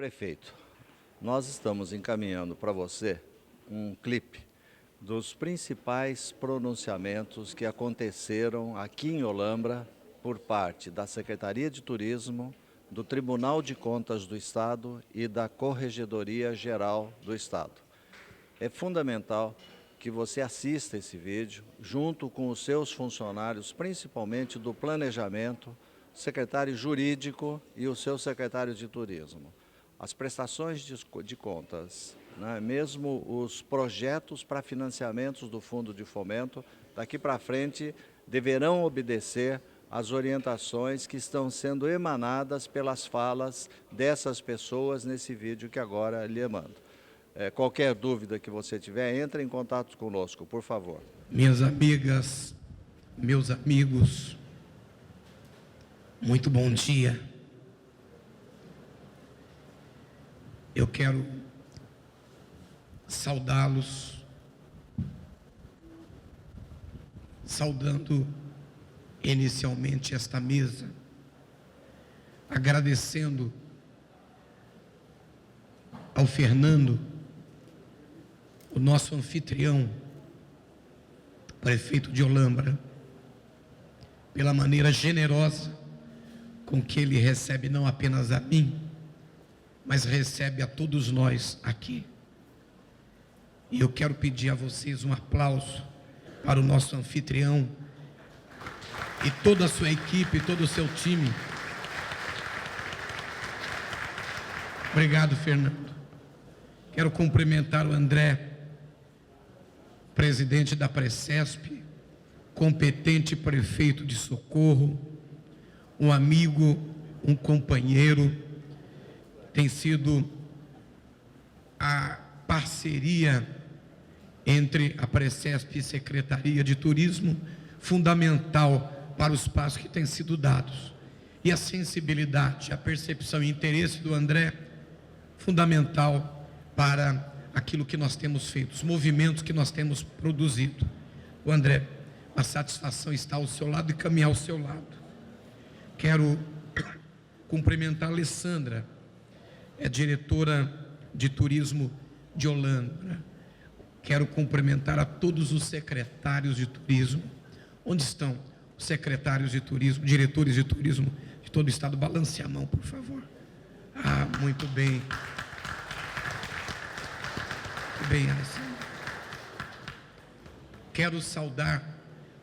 Prefeito, nós estamos encaminhando para você um clipe dos principais pronunciamentos que aconteceram aqui em Olambra por parte da Secretaria de Turismo, do Tribunal de Contas do Estado e da Corregedoria Geral do Estado. É fundamental que você assista esse vídeo junto com os seus funcionários, principalmente do planejamento, secretário jurídico e o seu secretário de turismo. As prestações de contas, né, mesmo os projetos para financiamentos do Fundo de Fomento, daqui para frente deverão obedecer às orientações que estão sendo emanadas pelas falas dessas pessoas nesse vídeo que agora lhe mando. Qualquer dúvida que você tiver, entre em contato conosco, por favor. Minhas amigas, meus amigos, muito bom dia. Eu quero saudá-los, saudando inicialmente esta mesa, agradecendo ao Fernando, o nosso anfitrião, prefeito de Olambra, pela maneira generosa com que ele recebe não apenas a mim, mas recebe a todos nós aqui. E eu quero pedir a vocês um aplauso para o nosso anfitrião e toda a sua equipe, todo o seu time. Obrigado, Fernando. Quero cumprimentar o André, presidente da Precesp, competente prefeito de Socorro, um amigo, um companheiro. Tem sido a parceria entre a Precesp e Secretaria de Turismo fundamental para os passos que têm sido dados. E a sensibilidade, a percepção e interesse do André, fundamental para aquilo que nós temos feito, os movimentos que nós temos produzido. O André, a satisfação está ao seu lado e caminhar ao seu lado. Quero cumprimentar a Alessandra, é diretora de turismo de Olambra. Quero cumprimentar a todos os secretários de turismo. Onde estão os secretários de turismo, diretores de turismo de todo o estado? Balance a mão, por favor. Ah, muito bem. Muito bem, Alessandra. Quero saudar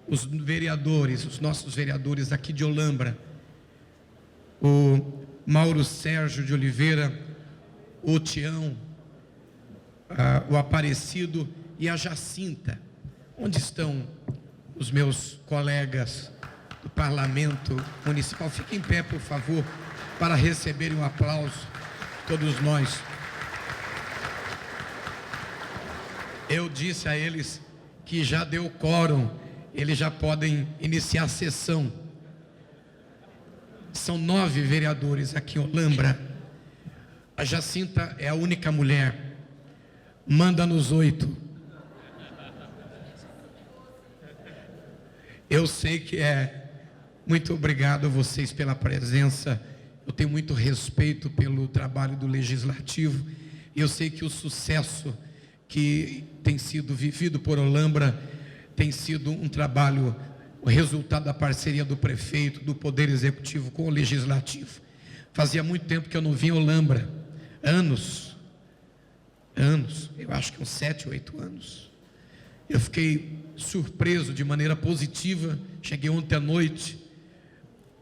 os vereadores, os nossos vereadores aqui de Olambra. O Mauro Sérgio de Oliveira, o Tião, o Aparecido e a Jacinta. Onde estão os meus colegas do Parlamento Municipal? Fiquem em pé, por favor, para receberem um aplauso, todos nós. Eu disse a eles que já deu quórum, eles já podem iniciar a sessão. São 9 vereadores aqui em Olambra. A Jacinta é a única mulher, manda nos 8. Eu sei que muito obrigado a vocês pela presença. Eu tenho muito respeito pelo trabalho do Legislativo. E eu sei que o sucesso que tem sido vivido por Olambra tem sido um trabalho, o resultado da parceria do prefeito, do Poder Executivo com o Legislativo. Fazia muito tempo que eu não vim em Olambra, anos, eu acho que uns 7 ou 8 anos. Eu fiquei surpreso de maneira positiva. Cheguei ontem à noite,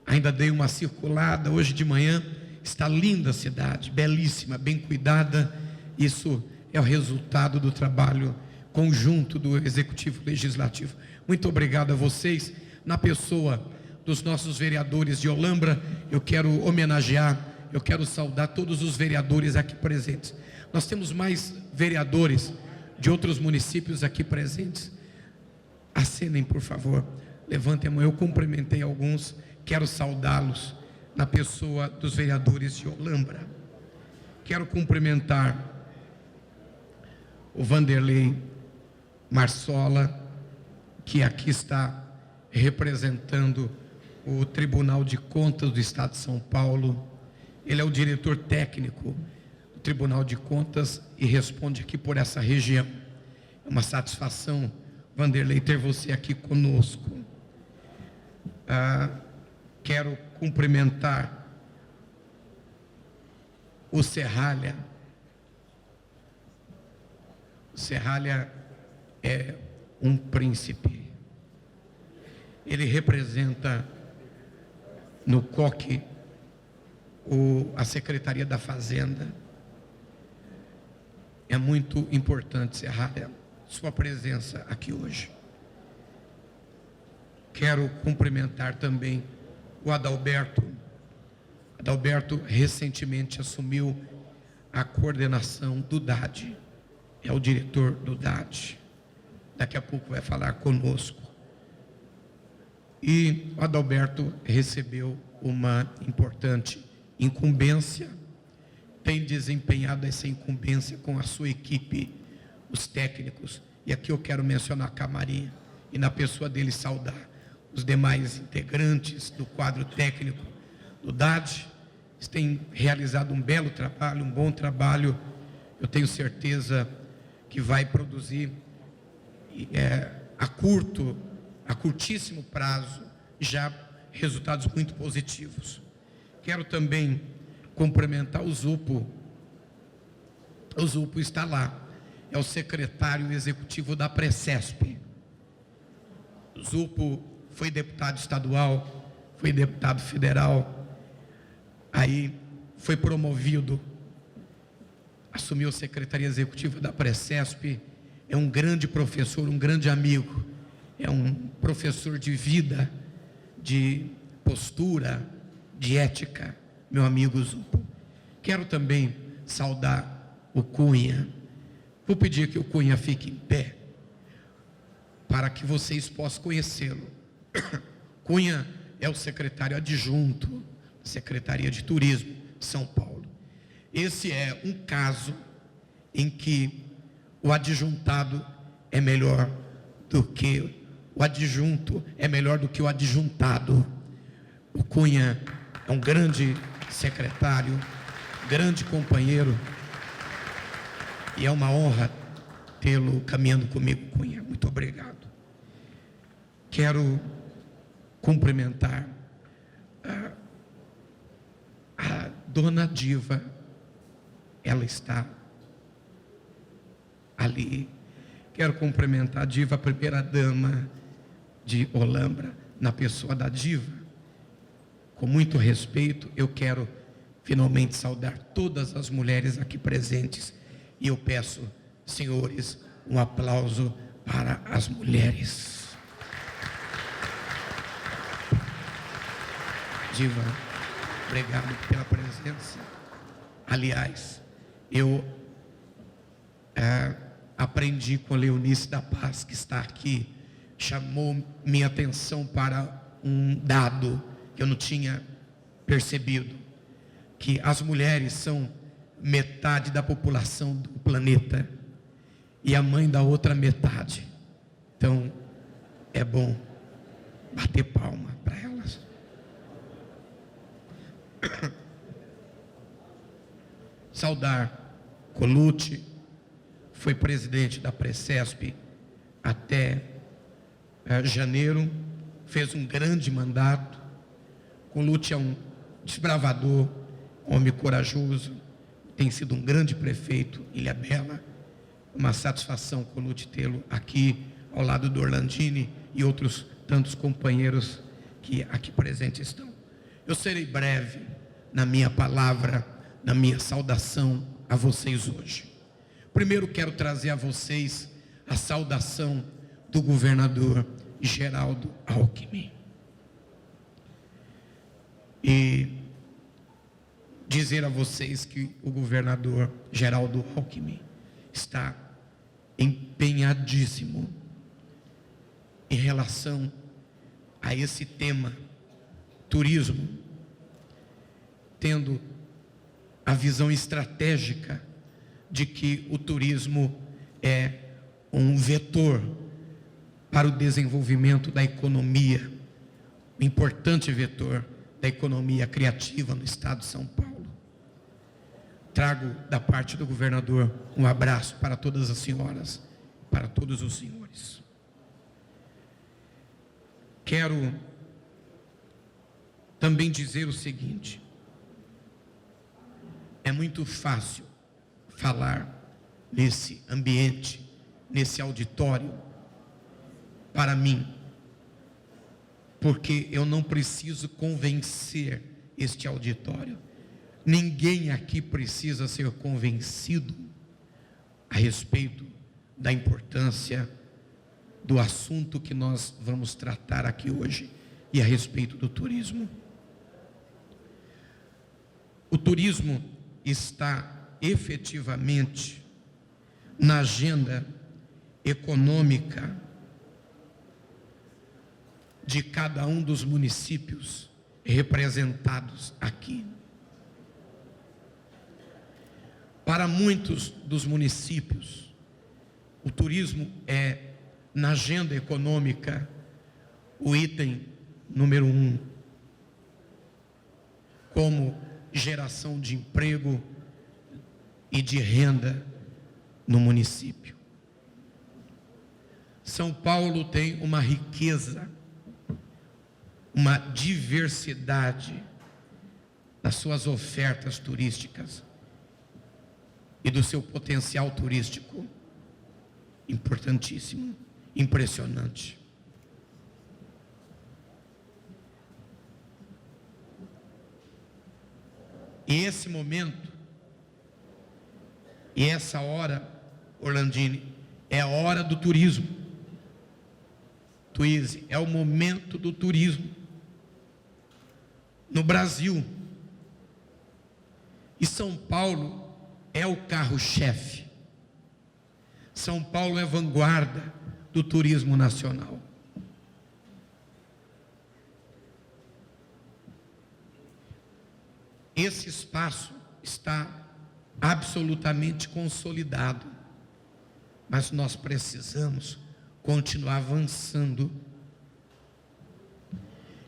ainda dei uma circulada. Hoje de manhã está linda a cidade, belíssima, bem cuidada. Isso é o resultado do trabalho conjunto do Executivo Legislativo. Muito obrigado a vocês. Na pessoa dos nossos vereadores de Olambra, eu quero homenagear, eu quero saudar todos os vereadores aqui presentes. Nós temos mais vereadores de outros municípios aqui presentes. Acenem, por favor, levantem a mão. Eu cumprimentei alguns, quero saudá-los na pessoa dos vereadores de Olambra. Quero cumprimentar o Vanderlei Marsola, que aqui está representando o Tribunal de Contas do Estado de São Paulo. Ele é o diretor técnico Tribunal de Contas e responde aqui por essa região. É uma satisfação, Vanderlei, ter você aqui conosco. Quero cumprimentar o Serralha. O Serralha é um príncipe. Ele representa no COC a Secretaria da Fazenda. É muito importante, Serralha, sua presença aqui hoje. Quero cumprimentar também o Adalberto. Adalberto recentemente assumiu a coordenação do DAD. É o diretor do DAD. Daqui a pouco vai falar conosco. E o Adalberto recebeu uma importante incumbência, tem desempenhado essa incumbência com a sua equipe, os técnicos, e aqui eu quero mencionar a Camarinha, e na pessoa dele saudar os demais integrantes do quadro técnico do DAD. Eles têm realizado um belo trabalho, um bom trabalho. Eu tenho certeza que vai produzir a curtíssimo prazo já resultados muito positivos. Quero também cumprimentar o Zupo. O Zupo está lá, é o secretário executivo da Precesp. O Zupo foi deputado estadual, foi deputado federal, aí foi promovido, assumiu a secretaria executiva da Precesp. É um grande professor, um grande amigo, é um professor de vida, de postura, de ética, meu amigo Zupo. Quero também saudar o Cunha. Vou pedir que o Cunha fique em pé, para que vocês possam conhecê-lo. Cunha é o secretário adjunto da Secretaria de Turismo de São Paulo. Esse é um caso em que o adjuntado é melhor do que o adjunto, é melhor do que o adjuntado. O Cunha é um grande secretário, grande companheiro, e é uma honra tê-lo caminhando comigo, Cunha. Muito obrigado. Quero cumprimentar a dona Diva. Ela está ali. Quero cumprimentar a Diva, a primeira dama de Olambra, na pessoa da Diva. Com muito respeito, eu quero finalmente saudar todas as mulheres aqui presentes. E eu peço, senhores, um aplauso para as mulheres. Diva, obrigado pela presença. Aliás, eu aprendi com a Leonice da Paz, que está aqui, chamou minha atenção para um dado que eu não tinha percebido, que as mulheres são metade da população do planeta e a mãe da outra metade. Então, é bom bater palma para elas. Saudar Colucci, foi presidente da Precesp até janeiro, fez um grande mandato. Colucci é um desbravador, homem corajoso, tem sido um grande prefeito, Ilhabela. Uma satisfação, Colucci, tê-lo aqui ao lado do Orlandini e outros tantos companheiros que aqui presentes estão. Eu serei breve na minha palavra, na minha saudação a vocês hoje. Primeiro quero trazer a vocês a saudação do governador Geraldo Alckmin. E dizer a vocês que o governador Geraldo Alckmin está empenhadíssimo em relação a esse tema, turismo, tendo a visão estratégica de que o turismo é um vetor para o desenvolvimento da economia, um importante vetor da economia criativa no estado de São Paulo. trago da parte do governador um abraço para todas as senhoras, para todos os senhores. Quero também dizer o seguinte: é muito fácil falar nesse ambiente, nesse auditório, para mim, porque eu não preciso convencer este auditório. Ninguém aqui precisa ser convencido a respeito da importância do assunto que nós vamos tratar aqui hoje e a respeito do turismo. O turismo está efetivamente na agenda econômica de cada um dos municípios representados aqui. Para muitos dos municípios, o turismo é, na agenda econômica, o item número 1, como geração de emprego e de renda no município. São Paulo tem uma riqueza, uma diversidade nas suas ofertas turísticas e do seu potencial turístico importantíssimo, impressionante. E esse momento, e essa hora, Orlandini, é a hora do turismo. Tuíse, é o momento do turismo no Brasil. E São Paulo é o carro-chefe. São Paulo é vanguarda do turismo nacional. Esse espaço está absolutamente consolidado, mas nós precisamos continuar avançando.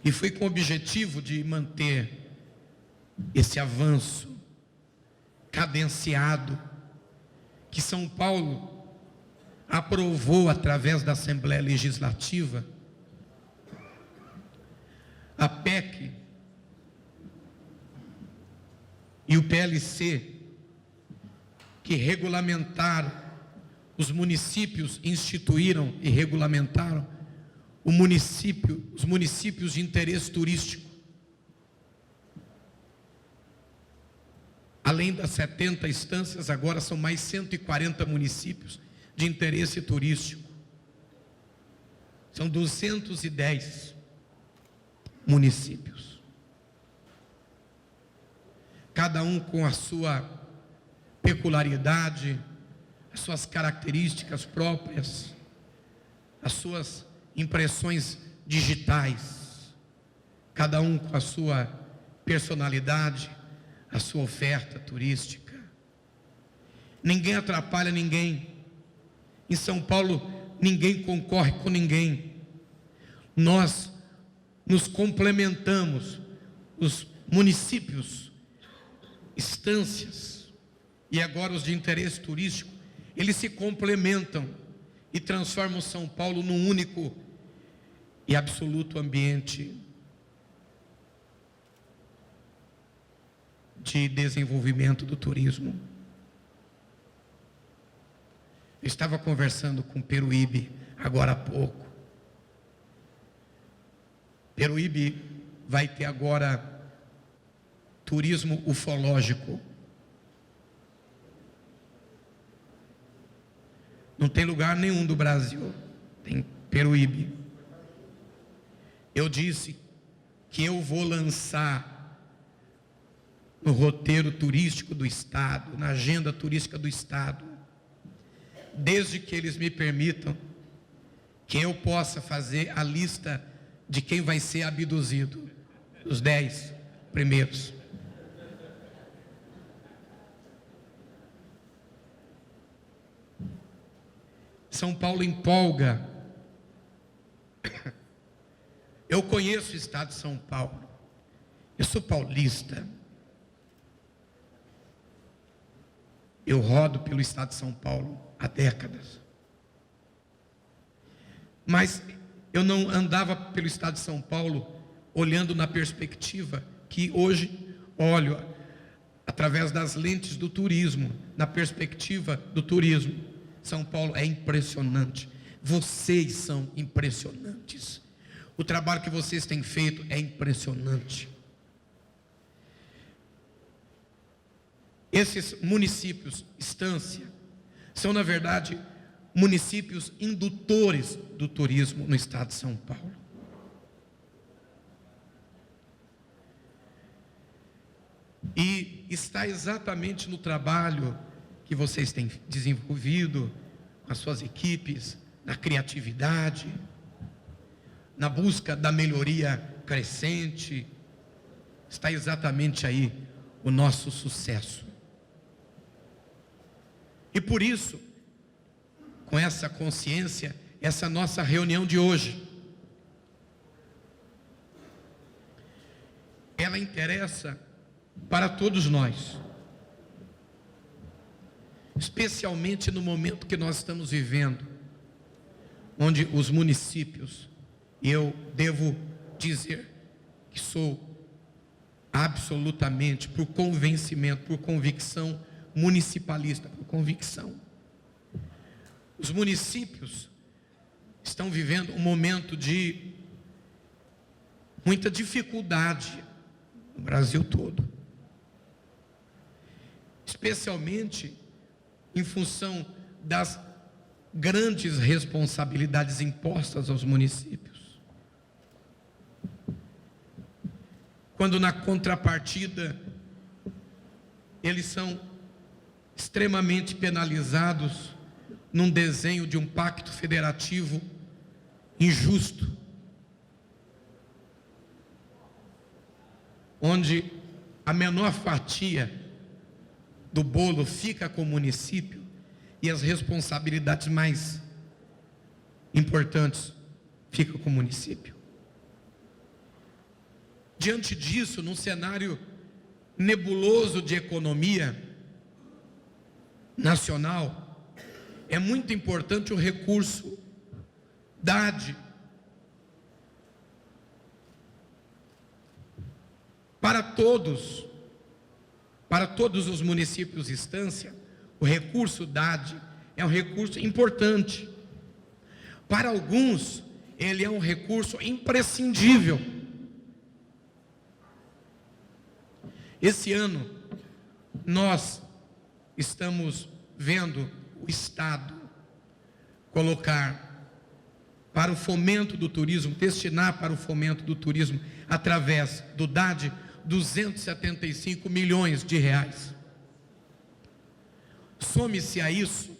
E foi com o objetivo de manter esse avanço cadenciado que São Paulo aprovou, através da Assembleia Legislativa, a PEC e o PLC, que regulamentaram, os municípios instituíram e regulamentaram os municípios de interesse turístico. Além das 70 instâncias, agora são mais 140 municípios de interesse turístico. São 210 municípios. Cada um com a sua peculiaridade, as suas características próprias, as suas impressões digitais, cada um com a sua personalidade, a sua oferta turística. Ninguém atrapalha ninguém. Em São Paulo, ninguém concorre com ninguém. Nós nos complementamos, os municípios, instâncias, e agora os de interesse turístico, eles se complementam e transformam São Paulo num único e absoluto ambiente de desenvolvimento do turismo. Eu estava conversando com Peruíbe agora há pouco. Peruíbe vai ter agora turismo ufológico. Não tem lugar nenhum do Brasil, tem Peruíbe. Eu disse que eu vou lançar no roteiro turístico do Estado, na agenda turística do Estado, desde que eles me permitam que eu possa fazer a lista de quem vai ser abduzido, os 10 primeiros. São Paulo empolga. Eu conheço o estado de São Paulo. Eu sou paulista. Eu rodo pelo estado de São Paulo há décadas. Mas eu não andava pelo estado de São Paulo olhando na perspectiva que hoje olho através das lentes do turismo, na perspectiva do turismo. São Paulo é impressionante. Vocês são impressionantes. O trabalho que vocês têm feito é impressionante. Esses municípios, Estância, são na verdade municípios indutores do turismo no estado de São Paulo. E está exatamente no trabalho que vocês têm desenvolvido com as suas equipes, na criatividade, na busca da melhoria crescente, está exatamente aí o nosso sucesso. E por isso, com essa consciência, essa nossa reunião de hoje, ela interessa para todos nós, especialmente no momento que nós estamos vivendo, onde os municípios, e eu devo dizer que sou absolutamente, por convencimento, por convicção municipalista, por convicção, os municípios estão vivendo um momento de muita dificuldade no Brasil todo, especialmente em função das grandes responsabilidades impostas aos municípios, quando na contrapartida eles são extremamente penalizados num desenho de um pacto federativo injusto, onde a menor fatia do bolo fica com o município e as responsabilidades mais importantes ficam com o município. Diante disso, num cenário nebuloso de economia nacional, é muito importante o recurso DAD para todos os municípios de Estância. O recurso DAD é um recurso importante. Para alguns, ele é um recurso imprescindível. Esse ano, nós estamos vendo o Estado colocar para o fomento do turismo, destinar para o fomento do turismo, através do DAD, 275 milhões de reais. Some-se a isso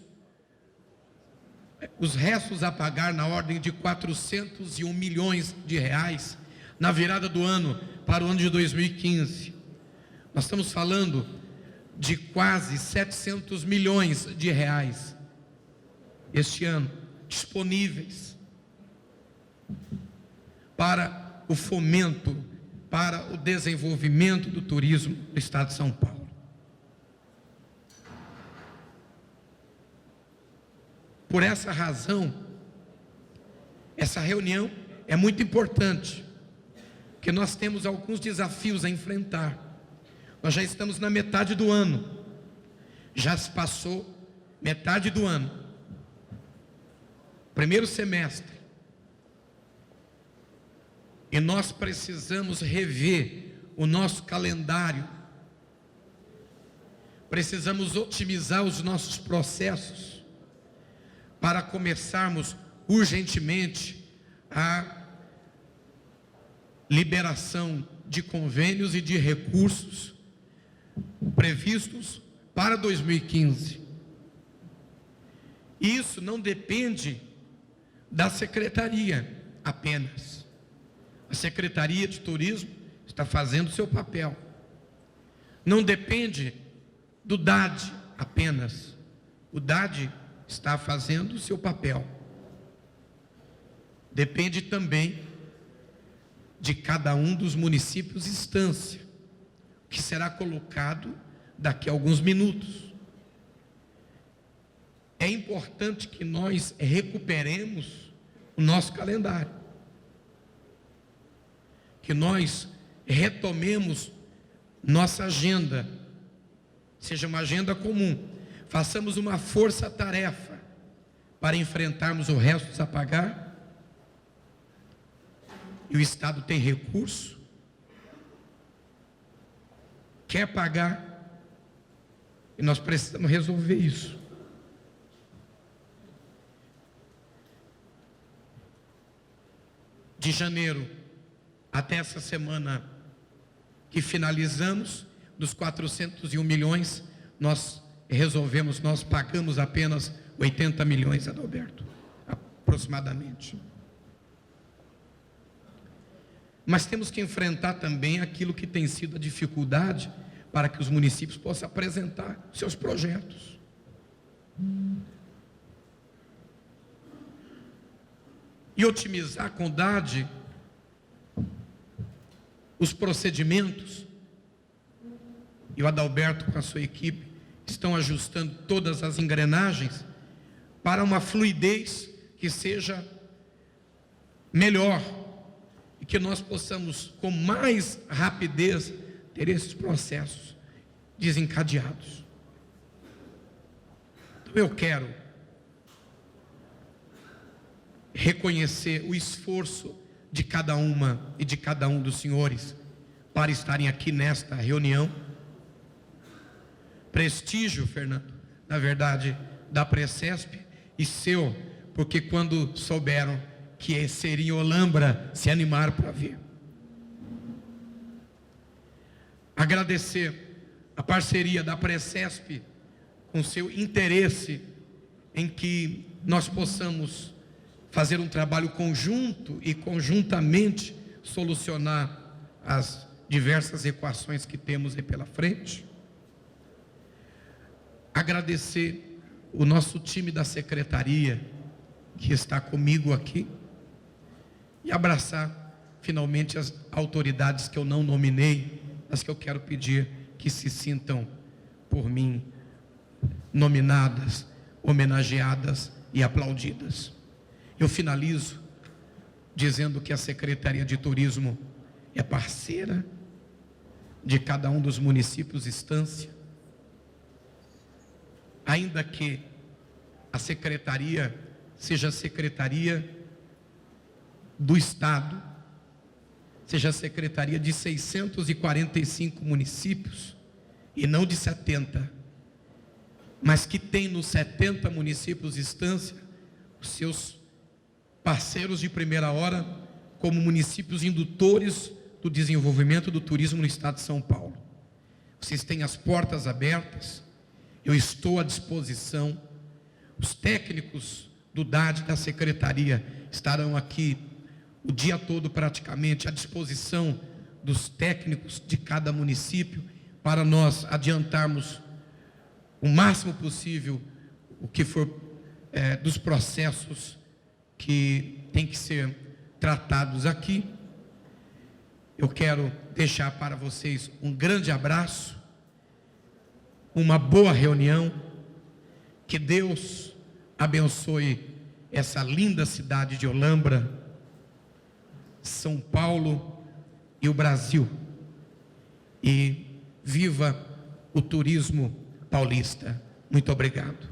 os restos a pagar na ordem de 401 milhões de reais na virada do ano para o ano de 2015. Nós estamos falando de quase 700 milhões de reais este ano, disponíveis para o fomento, para o desenvolvimento do turismo do estado de São Paulo. Por essa razão, essa reunião é muito importante, porque nós temos alguns desafios a enfrentar. Nós já estamos na metade do ano, já se passou metade do ano, primeiro semestre, e nós precisamos rever o nosso calendário, precisamos otimizar os nossos processos, para começarmos urgentemente a liberação de convênios e de recursos previstos para 2015. Isso não depende da secretaria apenas. A Secretaria de Turismo está fazendo o seu papel. Não depende do DAD apenas. O DAD está fazendo o seu papel. Depende também de cada um dos municípios Estância, que será colocado daqui a alguns minutos. é importante que nós recuperemos o nosso calendário, que nós retomemos nossa agenda, seja uma agenda comum, façamos uma força-tarefa para enfrentarmos o resto a pagar. E o Estado tem recurso, quer pagar, e nós precisamos resolver isso. De janeiro até essa semana que finalizamos, dos 401 milhões, nós pagamos apenas 80 milhões, Adalberto, aproximadamente. Mas temos que enfrentar também aquilo que tem sido a dificuldade para que os municípios possam apresentar seus projetos. E otimizar com CONDAD os procedimentos. E o Adalberto com a sua equipe estão ajustando todas as engrenagens para uma fluidez que seja melhor e que nós possamos com mais rapidez ter esses processos desencadeados. Então eu quero reconhecer o esforço de cada uma e de cada um dos senhores para estarem aqui nesta reunião. Prestígio, Fernando, na verdade, da Precesp e seu, porque quando souberam que seria em Olambra, se animaram para vir. Agradecer a parceria da Precesp com seu interesse em que nós possamos fazer um trabalho conjunto e conjuntamente solucionar as diversas equações que temos aí pela frente. Agradecer o nosso time da secretaria que está comigo aqui e abraçar finalmente as autoridades que eu não nominei, mas que eu quero pedir que se sintam por mim nominadas, homenageadas e aplaudidas. Eu finalizo dizendo que a Secretaria de Turismo é parceira de cada um dos municípios Estância, ainda que a Secretaria seja a Secretaria do Estado, seja a Secretaria de 645 municípios, e não de 70, mas que tem nos 70 municípios Estância os seus parceiros de primeira hora, como municípios indutores do desenvolvimento do turismo no estado de São Paulo. Vocês têm as portas abertas, eu estou à disposição. Os técnicos do DAD da Secretaria estarão aqui o dia todo praticamente à disposição dos técnicos de cada município para nós adiantarmos o máximo possível o que for dos processos que tem que ser tratados aqui. Eu quero deixar para vocês um grande abraço, uma boa reunião, que Deus abençoe essa linda cidade de Olambra, São Paulo e o Brasil, e viva o turismo paulista. Muito obrigado.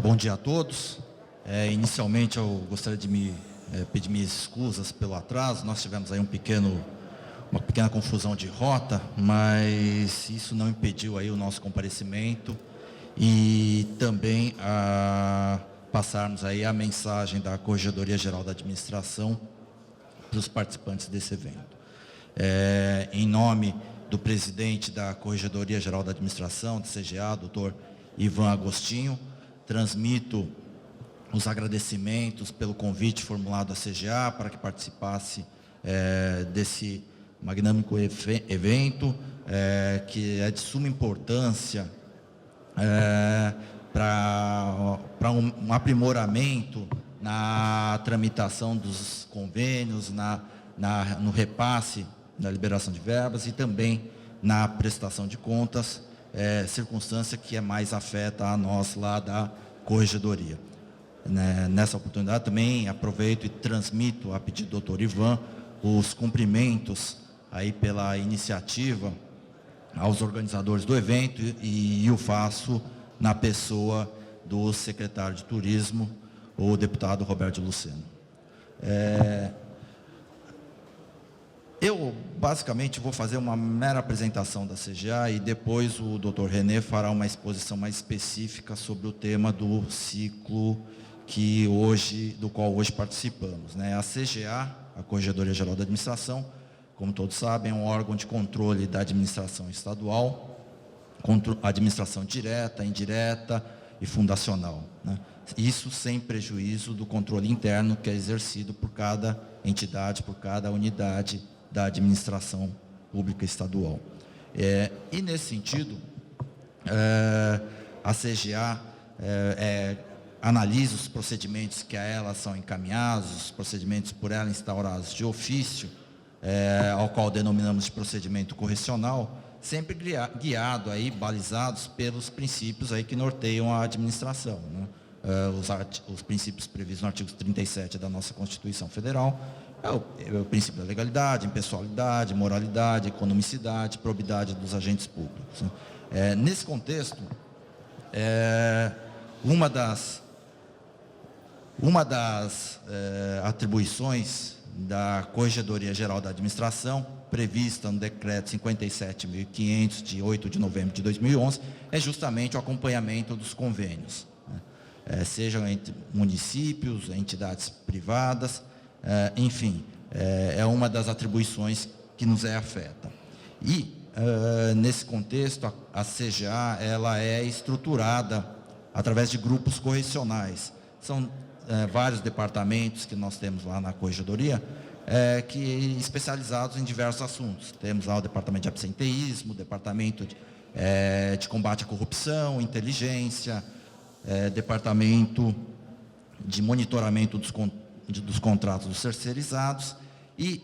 Bom dia a todos. Inicialmente eu gostaria de pedir minhas excusas pelo atraso. Nós tivemos aí uma pequena confusão de rota, mas isso não impediu aí o nosso comparecimento e também passarmos aí a mensagem da Corregedoria Geral da Administração para os participantes desse evento. Em nome do presidente da Corregedoria Geral da Administração, do CGA, doutor Ivan Agostinho, transmito os agradecimentos pelo convite formulado à CGA para que participasse desse magnânimo evento, que é de suma importância para um aprimoramento na tramitação dos convênios, no repasse da liberação de verbas e também na prestação de contas. circunstância que mais afeta a nós lá da Corregedoria. Nessa oportunidade também aproveito e transmito a pedido do Dr. Ivan os cumprimentos aí pela iniciativa aos organizadores do evento e o faço na pessoa do secretário de Turismo, o deputado Roberto Luceno. Eu, basicamente, vou fazer uma mera apresentação da CGA e depois o Dr. René fará uma exposição mais específica sobre o tema do ciclo do qual hoje participamos. A CGA, a Corregedoria Geral da Administração, como todos sabem, é um órgão de controle da administração estadual, administração direta, indireta e fundacional. Isso sem prejuízo do controle interno que é exercido por cada entidade, por cada unidade da administração pública estadual. E nesse sentido, a CGA analisa os procedimentos que a ela são encaminhados, os procedimentos por ela instaurados de ofício, ao qual denominamos de procedimento correcional, sempre guiado, balizados pelos princípios que norteiam a administração. Os princípios previstos no artigo 37 da nossa Constituição Federal, o princípio da legalidade, impessoalidade, moralidade, economicidade, probidade dos agentes públicos. Nesse contexto, uma das atribuições da Corregedoria Geral da Administração, prevista no decreto 57.500, de 8 de novembro de 2011, é justamente o acompanhamento dos convênios, sejam entre municípios, entidades privadas, enfim, é uma das atribuições que nos afeta. E, nesse contexto, a CGA ela é estruturada através de grupos correcionais. São vários departamentos que nós temos lá na Corregedoria, especializados em diversos assuntos. Temos lá o departamento de absenteísmo, o departamento de combate à corrupção, inteligência, departamento de monitoramento dos contratos dos terceirizados e,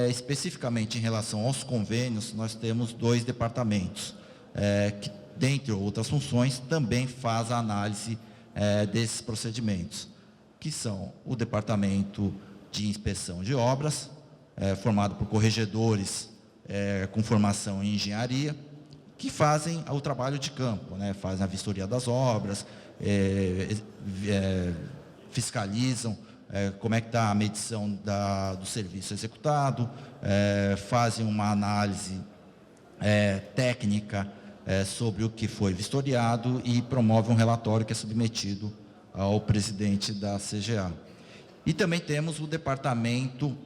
especificamente em relação aos convênios, nós temos 2 departamentos, que, dentre outras funções, também faz a análise desses procedimentos, que são o departamento de inspeção de obras, formado por corregedores com formação em engenharia, que fazem o trabalho de campo, fazem a vistoria das obras, fiscalizam como é que está a medição do serviço executado, fazem uma análise técnica sobre o que foi vistoriado e promove um relatório que é submetido ao presidente da CGA. E também temos o departamento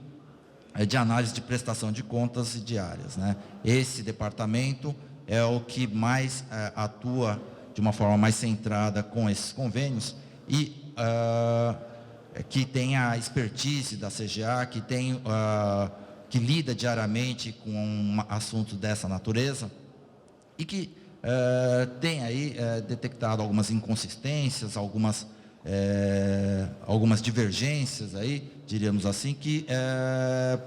de análise de prestação de contas e diárias. Esse departamento é o que mais atua de uma forma mais centrada com esses convênios e que tem a expertise da CGA, que lida diariamente com assuntos dessa natureza e que tem aí detectado algumas inconsistências, algumas divergências diríamos assim, que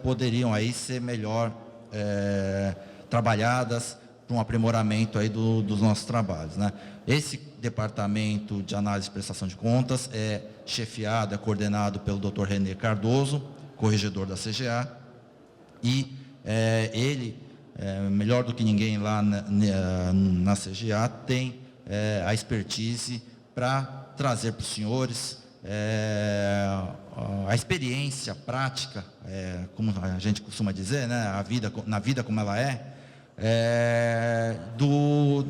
poderiam ser melhor trabalhadas para um aprimoramento dos nossos trabalhos. Esse departamento de análise e prestação de contas é chefiado, é coordenado pelo Dr. René Cardoso, corregedor da CGA, e ele, melhor do que ninguém lá na CGA, tem a expertise para trazer para os senhores a experiência prática, como a gente costuma dizer, na vida como ela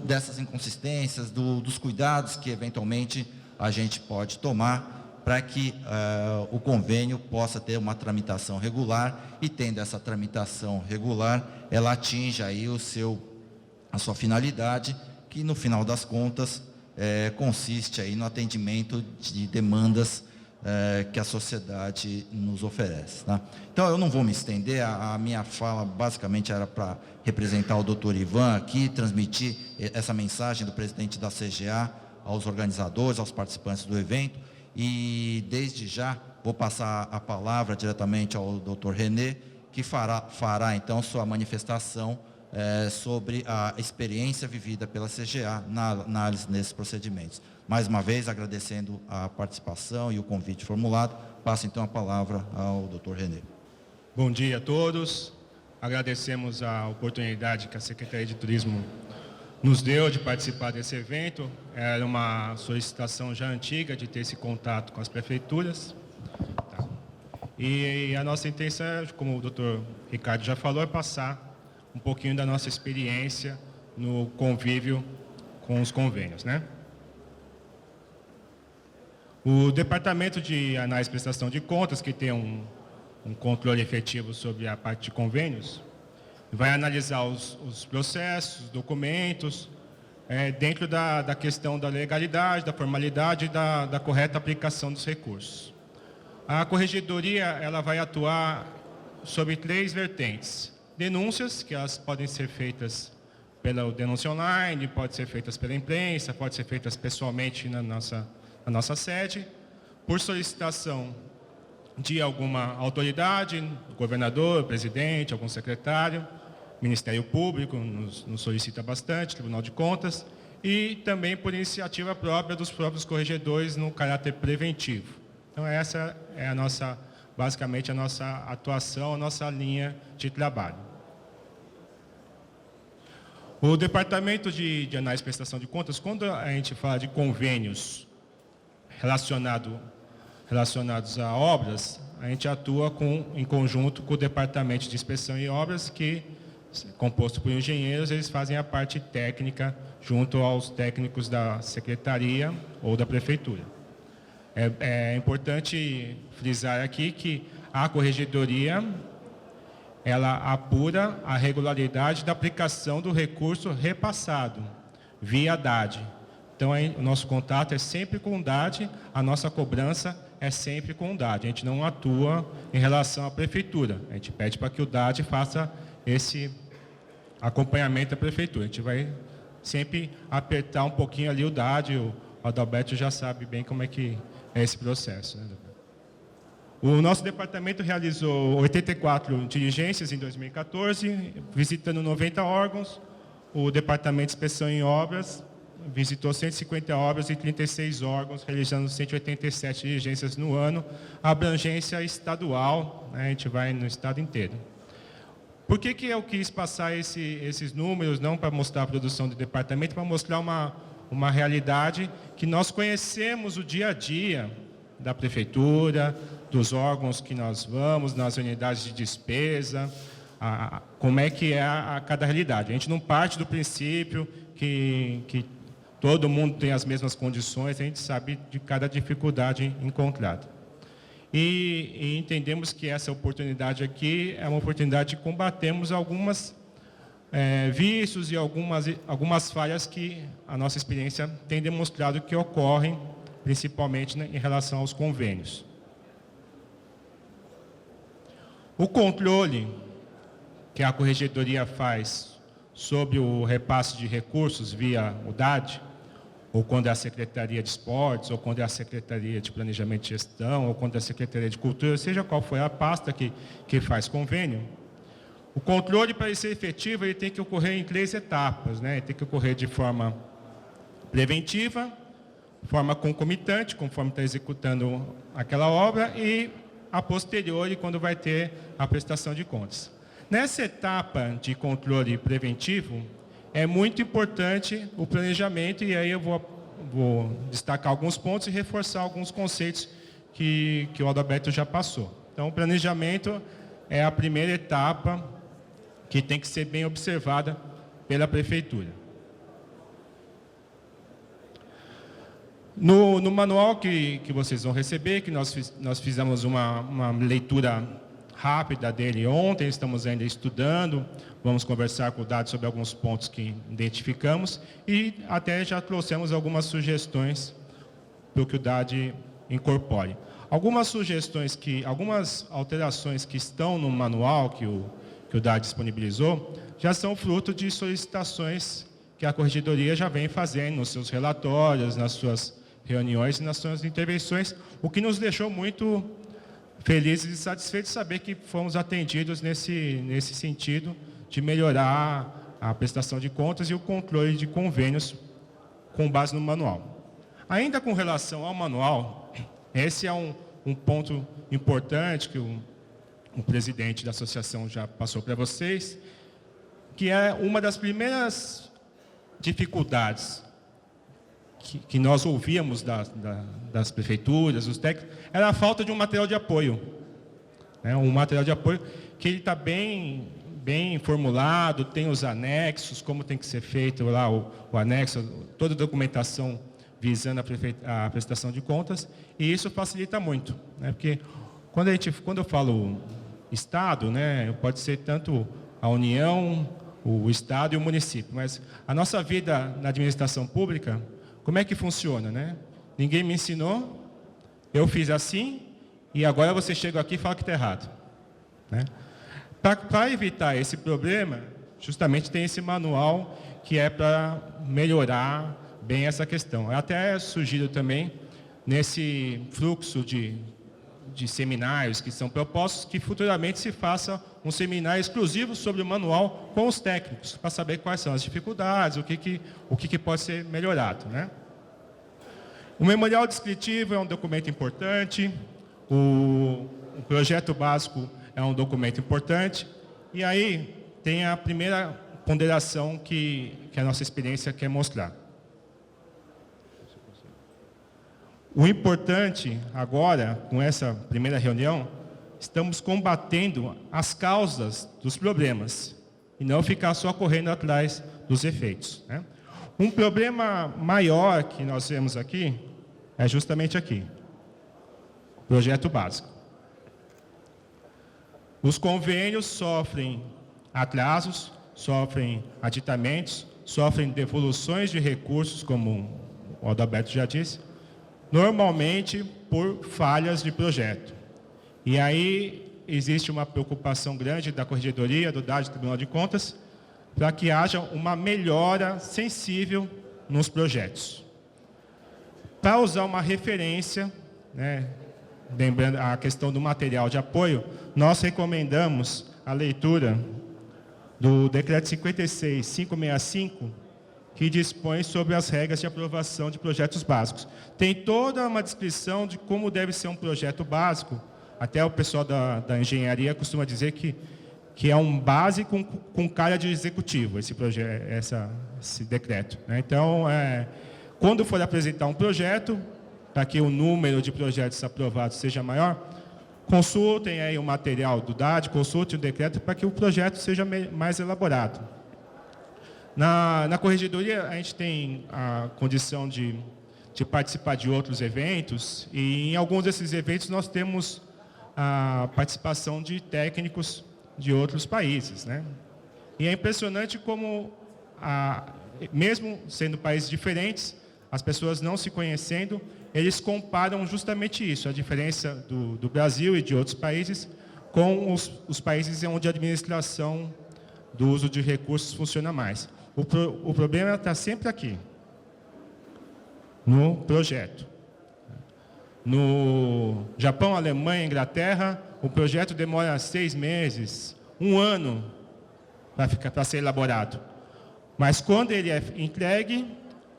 dessas inconsistências, dos cuidados que eventualmente a gente pode tomar para que o convênio possa ter uma tramitação regular e, tendo essa tramitação regular, ela atinja a sua finalidade, que no final das contas consiste no atendimento de demandas que a sociedade nos oferece. Então, eu não vou me estender, a minha fala basicamente era para representar o Dr. Ivan aqui, transmitir essa mensagem do presidente da CGA aos organizadores, aos participantes do evento, e desde já vou passar a palavra diretamente ao Dr. René, que fará então sua manifestação sobre a experiência vivida pela CGA na análise desses procedimentos. Mais uma vez, agradecendo a participação e o convite formulado, passo então a palavra ao Dr. Renê. Bom dia a todos. Agradecemos a oportunidade que a Secretaria de Turismo nos deu de participar desse evento. Era uma solicitação já antiga de ter esse contato com as prefeituras. Tá. E a nossa intenção, como o Dr. Ricardo já falou, é passar um pouquinho da nossa experiência no convívio com os convênios, né? O Departamento de Análise e Prestação de Contas, que tem um controle efetivo sobre a parte de convênios, vai analisar os processos, documentos, dentro da questão da legalidade, da formalidade e da correta aplicação dos recursos. A Corregedoria ela vai atuar sobre 3 vertentes. Denúncias, que elas podem ser feitas pela denúncia online, podem ser feitas pela imprensa, podem ser feitas pessoalmente na nossa sede, por solicitação de alguma autoridade, governador, presidente, algum secretário, Ministério Público nos solicita bastante, Tribunal de Contas, e também por iniciativa própria dos próprios corregedores no caráter preventivo. Então essa é basicamente a nossa atuação, a nossa linha de trabalho. O Departamento de Análise e Prestação de Contas, quando a gente fala de convênios relacionados a obras, a gente atua em conjunto com o Departamento de Inspeção e Obras, que, composto por engenheiros, eles fazem a parte técnica junto aos técnicos da Secretaria ou da Prefeitura. É importante frisar aqui que a Corregedoria ela apura a regularidade da aplicação do recurso repassado via DAD. Então, o nosso contato é sempre com o DAD, a nossa cobrança é sempre com o DAD. A gente não atua em relação à Prefeitura. A gente pede para que o DAD faça esse acompanhamento da Prefeitura. A gente vai sempre apertar um pouquinho ali o DAD, o Adalberto já sabe bem como é que é esse processo, né? O nosso departamento realizou 84 diligências em 2014, visitando 90 órgãos. O Departamento de Inspeção em Obras visitou 150 obras e 36 órgãos, realizando 187 diligências no ano, abrangência estadual, né? A gente vai no estado inteiro. Por que eu quis passar esses números, não para mostrar a produção do departamento, para mostrar uma realidade que nós conhecemos o dia a dia da Prefeitura, dos órgãos que nós vamos, nas unidades de despesa, como é que é cada realidade. A gente não parte do princípio que todo mundo tem as mesmas condições, a gente sabe de cada dificuldade encontrada. E entendemos que essa oportunidade aqui é uma oportunidade de combatermos algumas vícios e algumas falhas que a nossa experiência tem demonstrado que ocorrem, principalmente, né, em relação aos convênios. O controle que a Corregedoria faz sobre o repasse de recursos via o DAD, ou quando é a Secretaria de Esportes, ou quando é a Secretaria de Planejamento e Gestão, ou quando é a Secretaria de Cultura, seja qual for a pasta que faz convênio, o controle, para ele ser efetivo, ele tem que ocorrer em 3 etapas, né? Ele tem que ocorrer de forma preventiva, forma concomitante, conforme está executando aquela obra, e a posteriori, quando vai ter a prestação de contas. Nessa etapa de controle preventivo, é muito importante o planejamento, e aí eu vou destacar alguns pontos e reforçar alguns conceitos que o Adalberto já passou. Então, o planejamento é a primeira etapa que tem que ser bem observada pela Prefeitura. No manual que vocês vão receber, que nós fizemos uma leitura rápida dele ontem, estamos ainda estudando, vamos conversar com o DAD sobre alguns pontos que identificamos e até já trouxemos algumas sugestões para que o DAD incorpore. Algumas alterações que estão no manual que o DAD disponibilizou já são fruto de solicitações que a Corregedoria já vem fazendo nos seus relatórios, nas suas reuniões e nas suas intervenções, o que nos deixou muito felizes e satisfeitos de saber que fomos atendidos nesse sentido de melhorar a prestação de contas e o controle de convênios com base no manual. Ainda com relação ao manual, esse é um ponto importante que o presidente da associação já passou para vocês, que é uma das primeiras dificuldades que nós ouvíamos das prefeituras, dos técnicos, era a falta de um material de apoio. Um material de apoio que ele está bem formulado, tem os anexos, como tem que ser feito lá o anexo, toda a documentação visando a prestação de contas, e isso facilita muito, porque quando eu falo Estado, pode ser tanto a União, o Estado e o município, mas a nossa vida na administração pública, como é que funciona? Ninguém me ensinou, eu fiz assim, e agora você chega aqui e fala que está errado. Para evitar esse problema, justamente tem esse manual que é para melhorar bem essa questão. Eu até sugiro também, nesse fluxo de seminários que são propostos, que futuramente se faça um seminário exclusivo sobre o manual com os técnicos, para saber quais são as dificuldades, o que pode ser melhorado. O memorial descritivo é um documento importante, o projeto básico é um documento importante, e aí tem a primeira ponderação que a nossa experiência quer mostrar. O importante agora, com essa primeira reunião, estamos combatendo as causas dos problemas e não ficar só correndo atrás dos efeitos. Um problema maior que nós vemos aqui é justamente aqui, projeto básico. Os convênios sofrem atrasos, sofrem aditamentos, sofrem devoluções de recursos, como o Adalberto já disse, normalmente por falhas de projeto. E aí existe uma preocupação grande da Corregedoria, do DAD, do Tribunal de Contas, para que haja uma melhora sensível nos projetos. Para usar uma referência, lembrando a questão do material de apoio, nós recomendamos a leitura do Decreto 56.565, que dispõe sobre as regras de aprovação de projetos básicos. Tem toda uma descrição de como deve ser um projeto básico. Até o pessoal da engenharia costuma dizer que é um básico com cara de executivo, esse decreto. Então, quando for apresentar um projeto, para que o número de projetos aprovados seja maior, consultem aí o material do DAD, consultem o decreto para que o projeto seja mais elaborado. Na Corregedoria, a gente tem a condição de participar de outros eventos, e em alguns desses eventos nós temos a participação de técnicos de outros países. E é impressionante como, mesmo sendo países diferentes, as pessoas não se conhecendo, eles comparam justamente isso, a diferença do Brasil e de outros países com os países onde a administração do uso de recursos funciona mais. O problema está sempre aqui, no projeto. No Japão, Alemanha, Inglaterra, o projeto demora 6 meses, 1 ano para ser elaborado. Mas quando ele é entregue,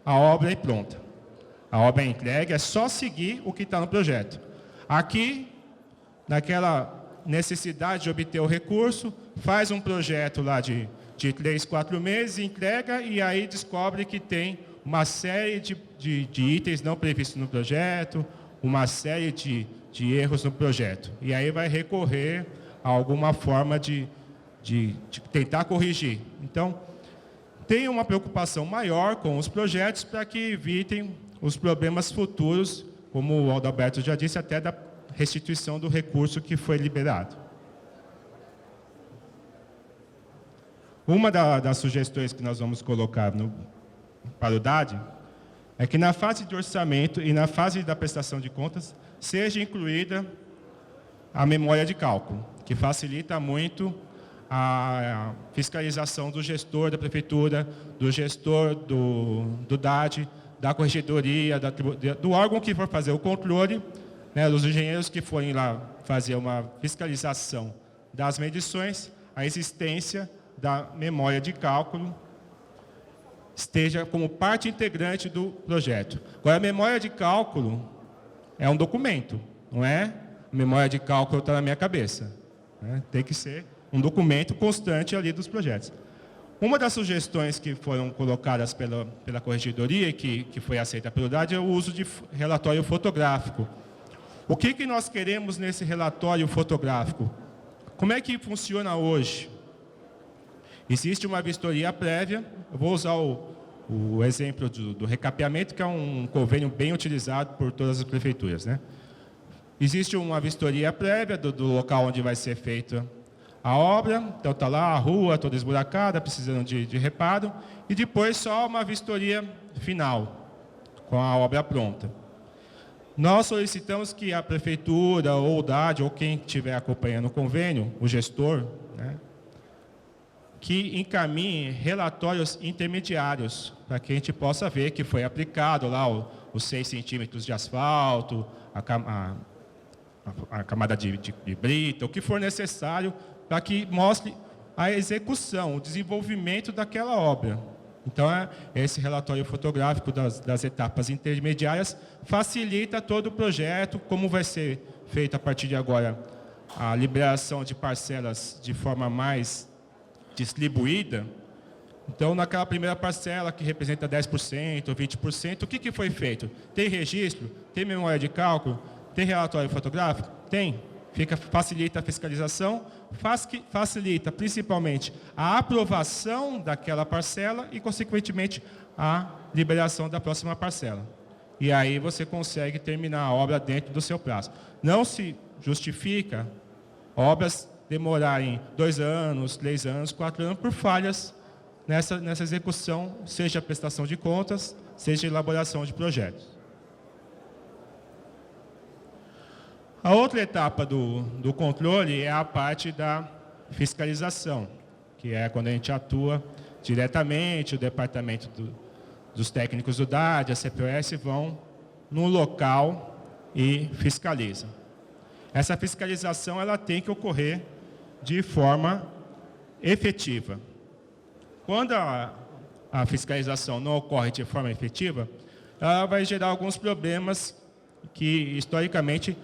a obra é pronta. A obra é entregue, é só seguir o que está no projeto. Aqui, naquela necessidade de obter o recurso, faz um projeto lá de 3, 4 meses, entrega, e aí descobre que tem uma série de itens não previstos no projeto, uma série de erros no projeto. E aí vai recorrer a alguma forma de tentar corrigir. Então, tem uma preocupação maior com os projetos para que evitem os problemas futuros, como o Adalberto já disse, até da restituição do recurso que foi liberado. Uma das sugestões que nós vamos colocar para o DAD é que na fase de orçamento e na fase da prestação de contas seja incluída a memória de cálculo, que facilita muito a fiscalização do gestor da prefeitura, do gestor do DAD, da corregedoria, do órgão que for fazer o controle, dos engenheiros que forem lá fazer uma fiscalização das medições, a existência da memória de cálculo esteja como parte integrante do projeto. Agora, a memória de cálculo é um documento, não é? A memória de cálculo está na minha cabeça, né? Tem que ser um documento constante ali dos projetos. Uma das sugestões que foram colocadas pela corregedoria, que foi aceita pelo DAD, é o uso de relatório fotográfico. O que nós queremos nesse relatório fotográfico? Como é que funciona hoje? Existe uma vistoria prévia, eu vou usar o exemplo do recapeamento, que é um convênio bem utilizado por todas as prefeituras, né? Existe uma vistoria prévia do local onde vai ser feita a obra, então está lá a rua toda esburacada, precisando de reparo, e depois só uma vistoria final, com a obra pronta. Nós solicitamos que a prefeitura, ou o DAD, ou quem estiver acompanhando o convênio, o gestor, né, que encaminhe relatórios intermediários, para que a gente possa ver que foi aplicado lá os 6 centímetros de asfalto, a camada de brita, o que for necessário, para que mostre a execução, o desenvolvimento daquela obra. Então, esse relatório fotográfico das etapas intermediárias facilita todo o projeto, como vai ser feita a partir de agora a liberação de parcelas de forma mais distribuída. Então, naquela primeira parcela, que representa 10% ou 20%, o que foi feito? Tem registro? Tem memória de cálculo? Tem relatório fotográfico? Tem. Facilita a fiscalização, facilita principalmente a aprovação daquela parcela e, consequentemente, a liberação da próxima parcela. E aí você consegue terminar a obra dentro do seu prazo. Não se justifica obras demorarem 2 anos, 3 anos, 4 anos por falhas nessa execução, seja prestação de contas, seja elaboração de projetos. A outra etapa do controle é a parte da fiscalização, que é quando a gente atua diretamente, o departamento dos técnicos do DAD, a CPOS, vão no local e fiscalizam. Essa fiscalização ela tem que ocorrer de forma efetiva. Quando a fiscalização não ocorre de forma efetiva, ela vai gerar alguns problemas que, historicamente,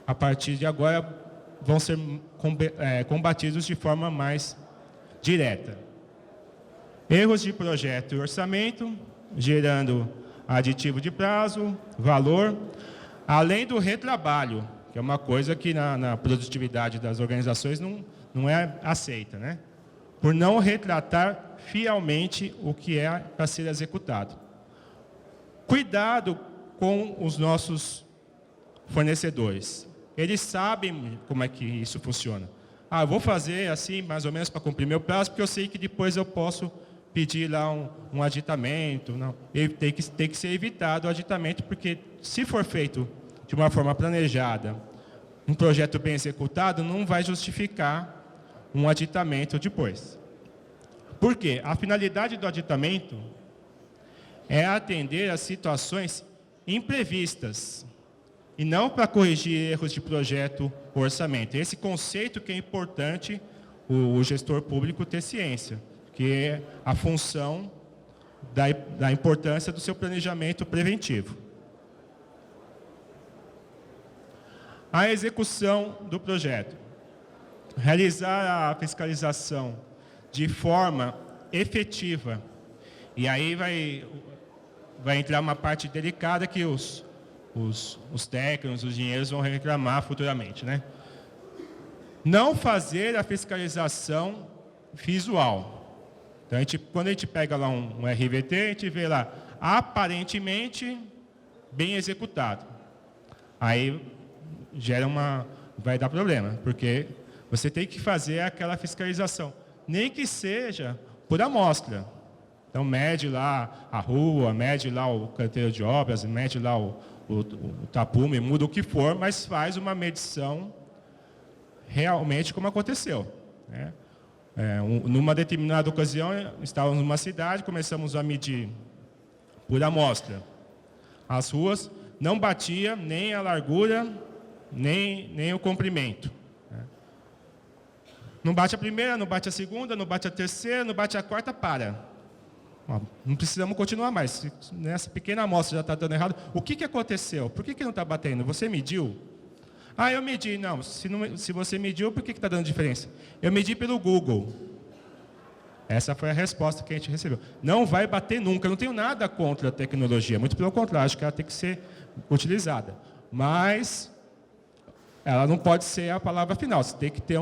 a partir de agora, vão ser combatidos de forma mais direta. Erros de projeto e orçamento, gerando aditivo de prazo, valor, além do retrabalho, que é uma coisa que na produtividade das organizações não é aceita, né? Por não retratar fielmente o que é para ser executado. Cuidado com os nossos fornecedores. Eles sabem como é que isso funciona. Eu vou fazer assim, mais ou menos, para cumprir meu prazo, porque eu sei que depois eu posso pedir lá um aditamento. Não. Tem que ser evitado o aditamento, porque se for feito de uma forma planejada, um projeto bem executado, não vai justificar um aditamento depois. Por quê? A finalidade do aditamento é atender às situações imprevistas, e não para corrigir erros de projeto ou orçamento. Esse conceito que é importante o gestor público ter ciência, que é a função da importância do seu planejamento preventivo. A execução do projeto. Realizar a fiscalização de forma efetiva. E aí vai entrar uma parte delicada que os técnicos, os engenheiros vão reclamar futuramente, né? Não fazer a fiscalização visual. Então, quando a gente pega lá um RVT, a gente vê lá, aparentemente, bem executado. Aí, vai dar problema, porque você tem que fazer aquela fiscalização, nem que seja por amostra. Então, mede lá a rua, mede lá o canteiro de obras, mede lá o tapume, muda o que for, mas faz uma medição realmente como aconteceu, né? Numa determinada ocasião, estávamos numa cidade, começamos a medir por amostra. As ruas não batia nem a largura, nem o comprimento, né? Não bate a primeira, não bate a segunda, não bate a terceira, não bate a quarta, para. Ó, não precisamos continuar mais. Se nessa pequena amostra já está dando errado, o que aconteceu? Por que não está batendo? Você mediu? Ah, eu medi. Não, se você mediu, por que está dando diferença? Eu medi pelo Google. Essa foi a resposta que a gente recebeu. Não vai bater nunca. Eu não tenho nada contra a tecnologia. Muito pelo contrário, acho que ela tem que ser utilizada. Mas ela não pode ser a palavra final. Você tem que ter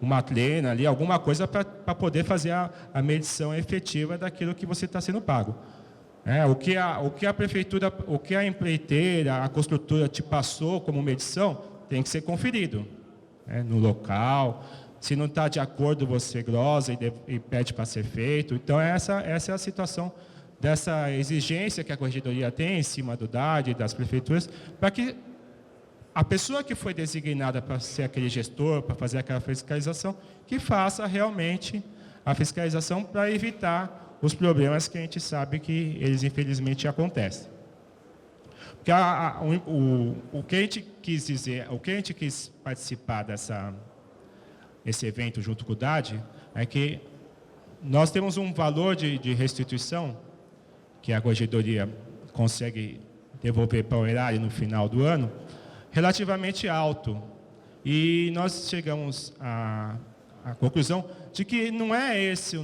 uma trena ali, alguma coisa para poder fazer a medição efetiva daquilo que você está sendo pago. O que a prefeitura, o que a empreiteira, a construtora te passou como medição, tem que ser conferido, no local. Se não está de acordo, você glosa e pede para ser feito. Então, essa é a situação dessa exigência que a Corregedoria tem em cima do DAD e das prefeituras, para que a pessoa que foi designada para ser aquele gestor, para fazer aquela fiscalização, que faça realmente a fiscalização para evitar os problemas que a gente sabe que eles, infelizmente, acontecem. Porque o que a gente quis dizer, o que a gente quis participar esse evento junto com o DAD, é que nós temos um valor de restituição que a Corregedoria consegue devolver para o erário no final do ano, relativamente alto. E nós chegamos à conclusão de que não é essa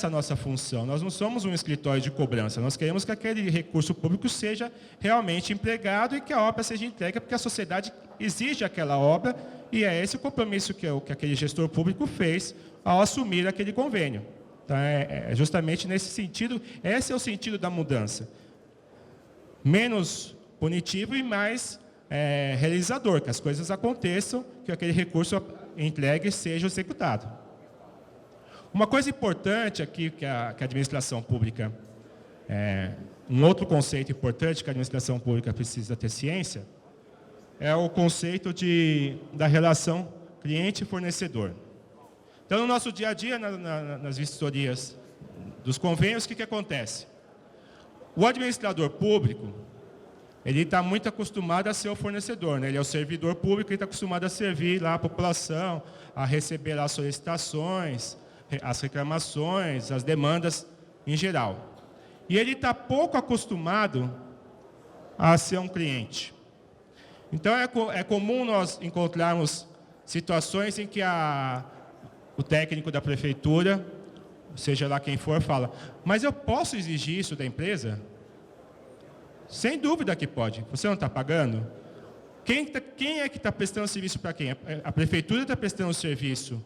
a nossa função. Nós não somos um escritório de cobrança. Nós queremos que aquele recurso público seja realmente empregado e que a obra seja entregue, porque a sociedade exige aquela obra, e é esse o compromisso que aquele gestor público fez ao assumir aquele convênio. Então, é justamente nesse sentido, esse é o sentido da mudança. Menos punitivo e mais realizador, que as coisas aconteçam, que aquele recurso entregue seja executado. Uma coisa importante aqui que a administração pública, um outro conceito importante que a administração pública precisa ter ciência, é o conceito da relação cliente-fornecedor. Então, no nosso dia a dia, nas vistorias dos convênios, o que acontece? O administrador público, ele está muito acostumado a ser o fornecedor, né? Ele é o servidor público, ele está acostumado a servir lá a população, a receber lá as solicitações, as reclamações, as demandas em geral. E ele está pouco acostumado a ser um cliente. Então, é comum nós encontrarmos situações em que o técnico da prefeitura, seja lá quem for, fala: mas eu posso exigir isso da empresa? Sem dúvida que pode. Você não está pagando? Quem é que está prestando serviço para quem? A prefeitura está prestando serviço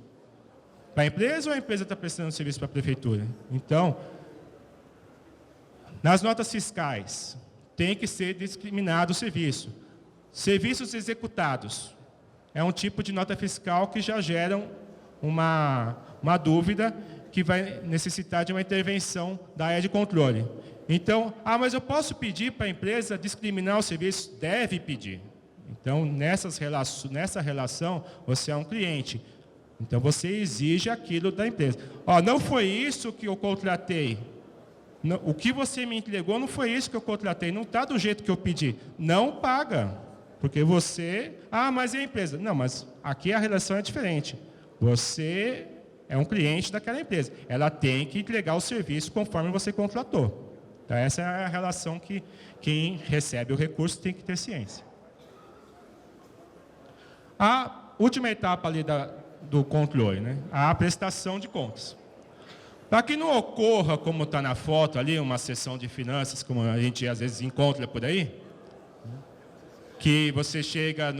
para a empresa ou a empresa está prestando serviço para a prefeitura? Então, nas notas fiscais, tem que ser discriminado o serviço. Serviços executados. É um tipo de nota fiscal que já geram uma dúvida que vai necessitar de uma intervenção da área de controle. Então, mas eu posso pedir para a empresa discriminar o serviço? Deve pedir. Então, nessa relação, você é um cliente. Então, você exige aquilo da empresa. Não foi isso que eu contratei. Não, o que você me entregou não foi isso que eu contratei. Não está do jeito que eu pedi. Não paga. Porque você... mas e a empresa? Não, mas aqui a relação é diferente. Você é um cliente daquela empresa. Ela tem que entregar o serviço conforme você contratou. Então, essa é a relação que quem recebe o recurso tem que ter ciência. A última etapa ali do controle, né? A prestação de contas. Para que não ocorra, como está na foto ali, uma sessão de finanças, como a gente às vezes encontra por aí, que você chega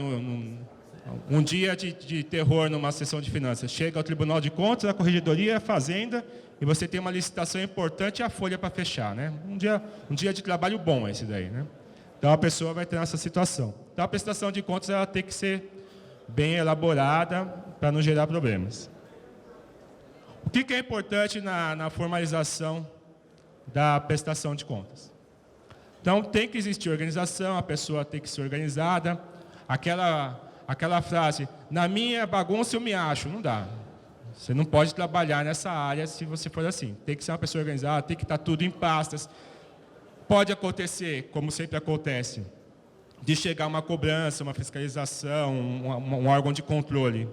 um dia de terror numa sessão de finanças, chega ao Tribunal de Contas, a Corregedoria, a Fazenda, e você tem uma licitação importante e a folha para fechar, né? Um dia de trabalho bom esse daí, né? Então, a pessoa vai ter essa situação. Então, a prestação de contas ela tem que ser bem elaborada para não gerar problemas. O que é importante na formalização da prestação de contas? Então, tem que existir organização, a pessoa tem que ser organizada. Aquela frase, na minha bagunça eu me acho, não dá. Você não pode trabalhar nessa área se você for assim. Tem que ser uma pessoa organizada, tem que estar tudo em pastas. Pode acontecer, como sempre acontece, de chegar uma cobrança, uma fiscalização, um órgão de controle,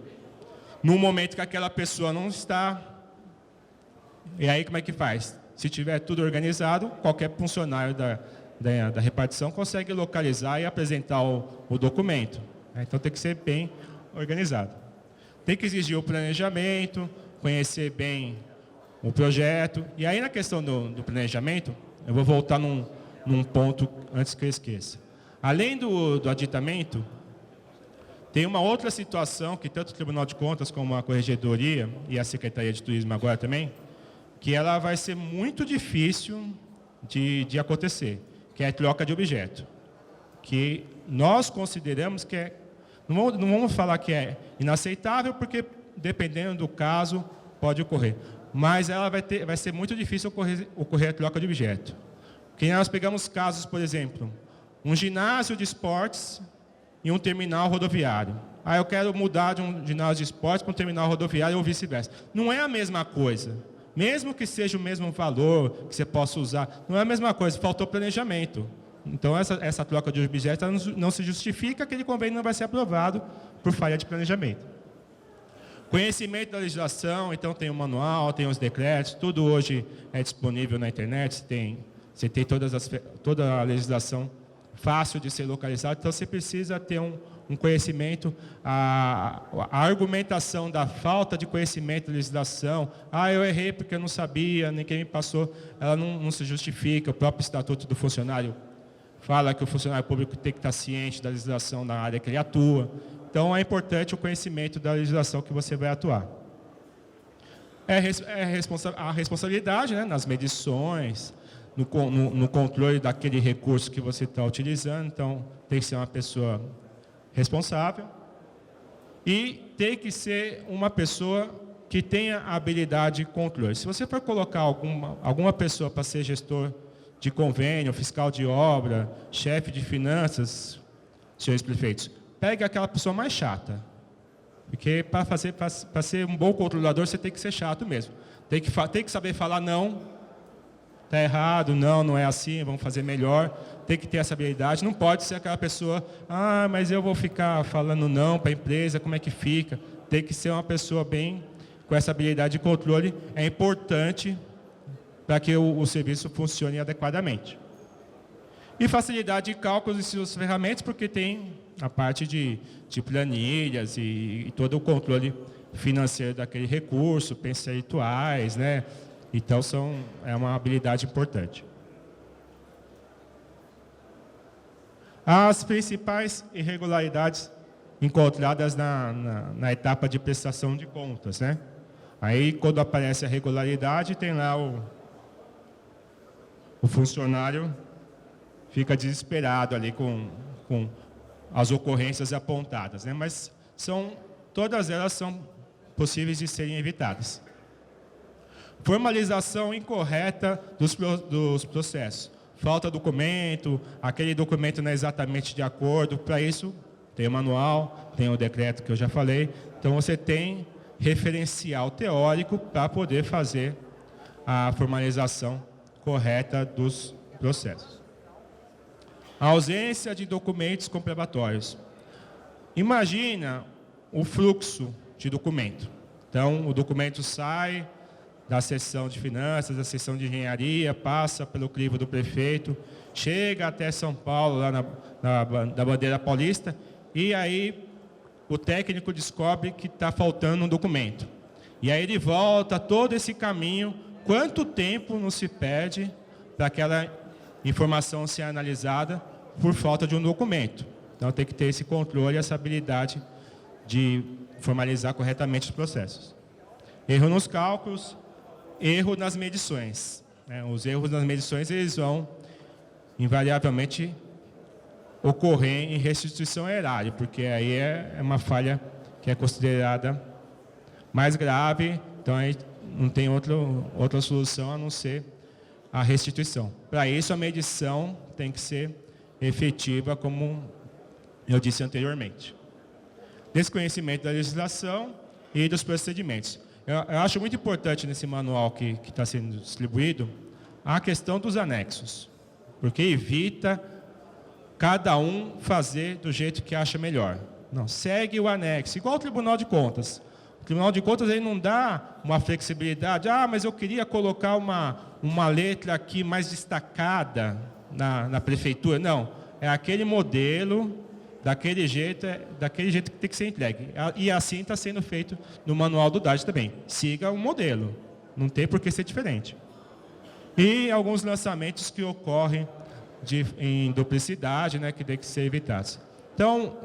no momento que aquela pessoa não está. E aí como é que faz? Se tiver tudo organizado, qualquer funcionário da repartição consegue localizar e apresentar o documento. Então tem que ser bem organizado. Tem que exigir o planejamento, conhecer bem o projeto. E aí na questão do planejamento, eu vou voltar num ponto antes que eu esqueça. Além do aditamento, tem uma outra situação que tanto o Tribunal de Contas como a Corregedoria e a Secretaria de Turismo agora também, que ela vai ser muito difícil de acontecer, que é a troca de objeto. Que nós consideramos que é... Não vamos falar que é inaceitável, porque dependendo do caso pode ocorrer. Mas ela vai ser muito difícil ocorrer a troca de objeto. Porque nós pegamos casos, por exemplo, um ginásio de esportes e um terminal rodoviário. Eu quero mudar de um ginásio de esportes para um terminal rodoviário ou vice-versa. Não é a mesma coisa. Mesmo que seja o mesmo valor que você possa usar, não é a mesma coisa, faltou planejamento. Então, essa troca de objetos não se justifica, aquele convênio não vai ser aprovado por falha de planejamento. Conhecimento da legislação, então tem o manual, tem os decretos, tudo hoje é disponível na internet, você tem toda a legislação fácil de ser localizada, então você precisa ter um conhecimento, a argumentação da falta de conhecimento da legislação, eu errei porque eu não sabia, ninguém me passou, ela não se justifica, o próprio Estatuto do Funcionário fala que o funcionário público tem que estar ciente da legislação na área que ele atua, então é importante o conhecimento da legislação que você vai atuar. A responsabilidade, né, nas medições, no controle daquele recurso que você está utilizando, então tem que ser uma pessoa responsável e tem que ser uma pessoa que tenha habilidade de controle. Se você for colocar alguma pessoa para ser gestor de convênio, fiscal de obra, chefe de finanças, senhores prefeitos, pegue aquela pessoa mais chata. Porque para ser um bom controlador, você tem que ser chato mesmo. Tem que saber falar não, está errado, não é assim, vamos fazer melhor. Tem que ter essa habilidade. Não pode ser aquela pessoa, mas eu vou ficar falando não para a empresa, como é que fica? Tem que ser uma pessoa bem com essa habilidade de controle. É importante para que o serviço funcione adequadamente. E facilidade de cálculos e suas ferramentas, porque tem a parte de planilhas e todo o controle financeiro daquele recurso, percentuais, né? Então, é uma habilidade importante. As principais irregularidades encontradas na etapa de prestação de contas, né? Aí, quando aparece a regularidade, tem lá o funcionário fica desesperado ali com as ocorrências apontadas, né? Mas todas elas são possíveis de serem evitadas. Formalização incorreta dos processos. Falta documento, aquele documento não é exatamente de acordo. Para isso, tem o manual, tem o decreto que eu já falei. Então, você tem referencial teórico para poder fazer a formalização correta dos processos. A ausência de documentos comprobatórios. Imagina o fluxo de documento. Então, o documento sai da seção de finanças, da seção de engenharia, passa pelo crivo do prefeito, chega até São Paulo, lá na bandeira paulista, e aí o técnico descobre que está faltando um documento. E aí ele volta todo esse caminho. Quanto tempo não se perde para aquela informação ser analisada por falta de um documento? Então tem que ter esse controle e essa habilidade de formalizar corretamente os processos. Erro nos cálculos, erro nas medições. Os erros nas medições eles vão invariavelmente ocorrer em restituição erária, porque aí é uma falha que é considerada mais grave, então aí não tem outra solução a não ser a restituição. Para isso, a medição tem que ser efetiva, como eu disse anteriormente. Desconhecimento da legislação e dos procedimentos. Eu acho muito importante nesse manual que está sendo distribuído a questão dos anexos, porque evita cada um fazer do jeito que acha melhor. Não, segue o anexo, igual o Tribunal de Contas. O Tribunal de Contas ele não dá uma flexibilidade. Mas eu queria colocar uma letra aqui mais destacada na prefeitura. Não, é aquele modelo, daquele jeito que tem que ser entregue. E assim está sendo feito no Manual do DAD também. Siga o modelo, não tem por que ser diferente. E alguns lançamentos que ocorrem em duplicidade, né, que tem que ser evitados. Então,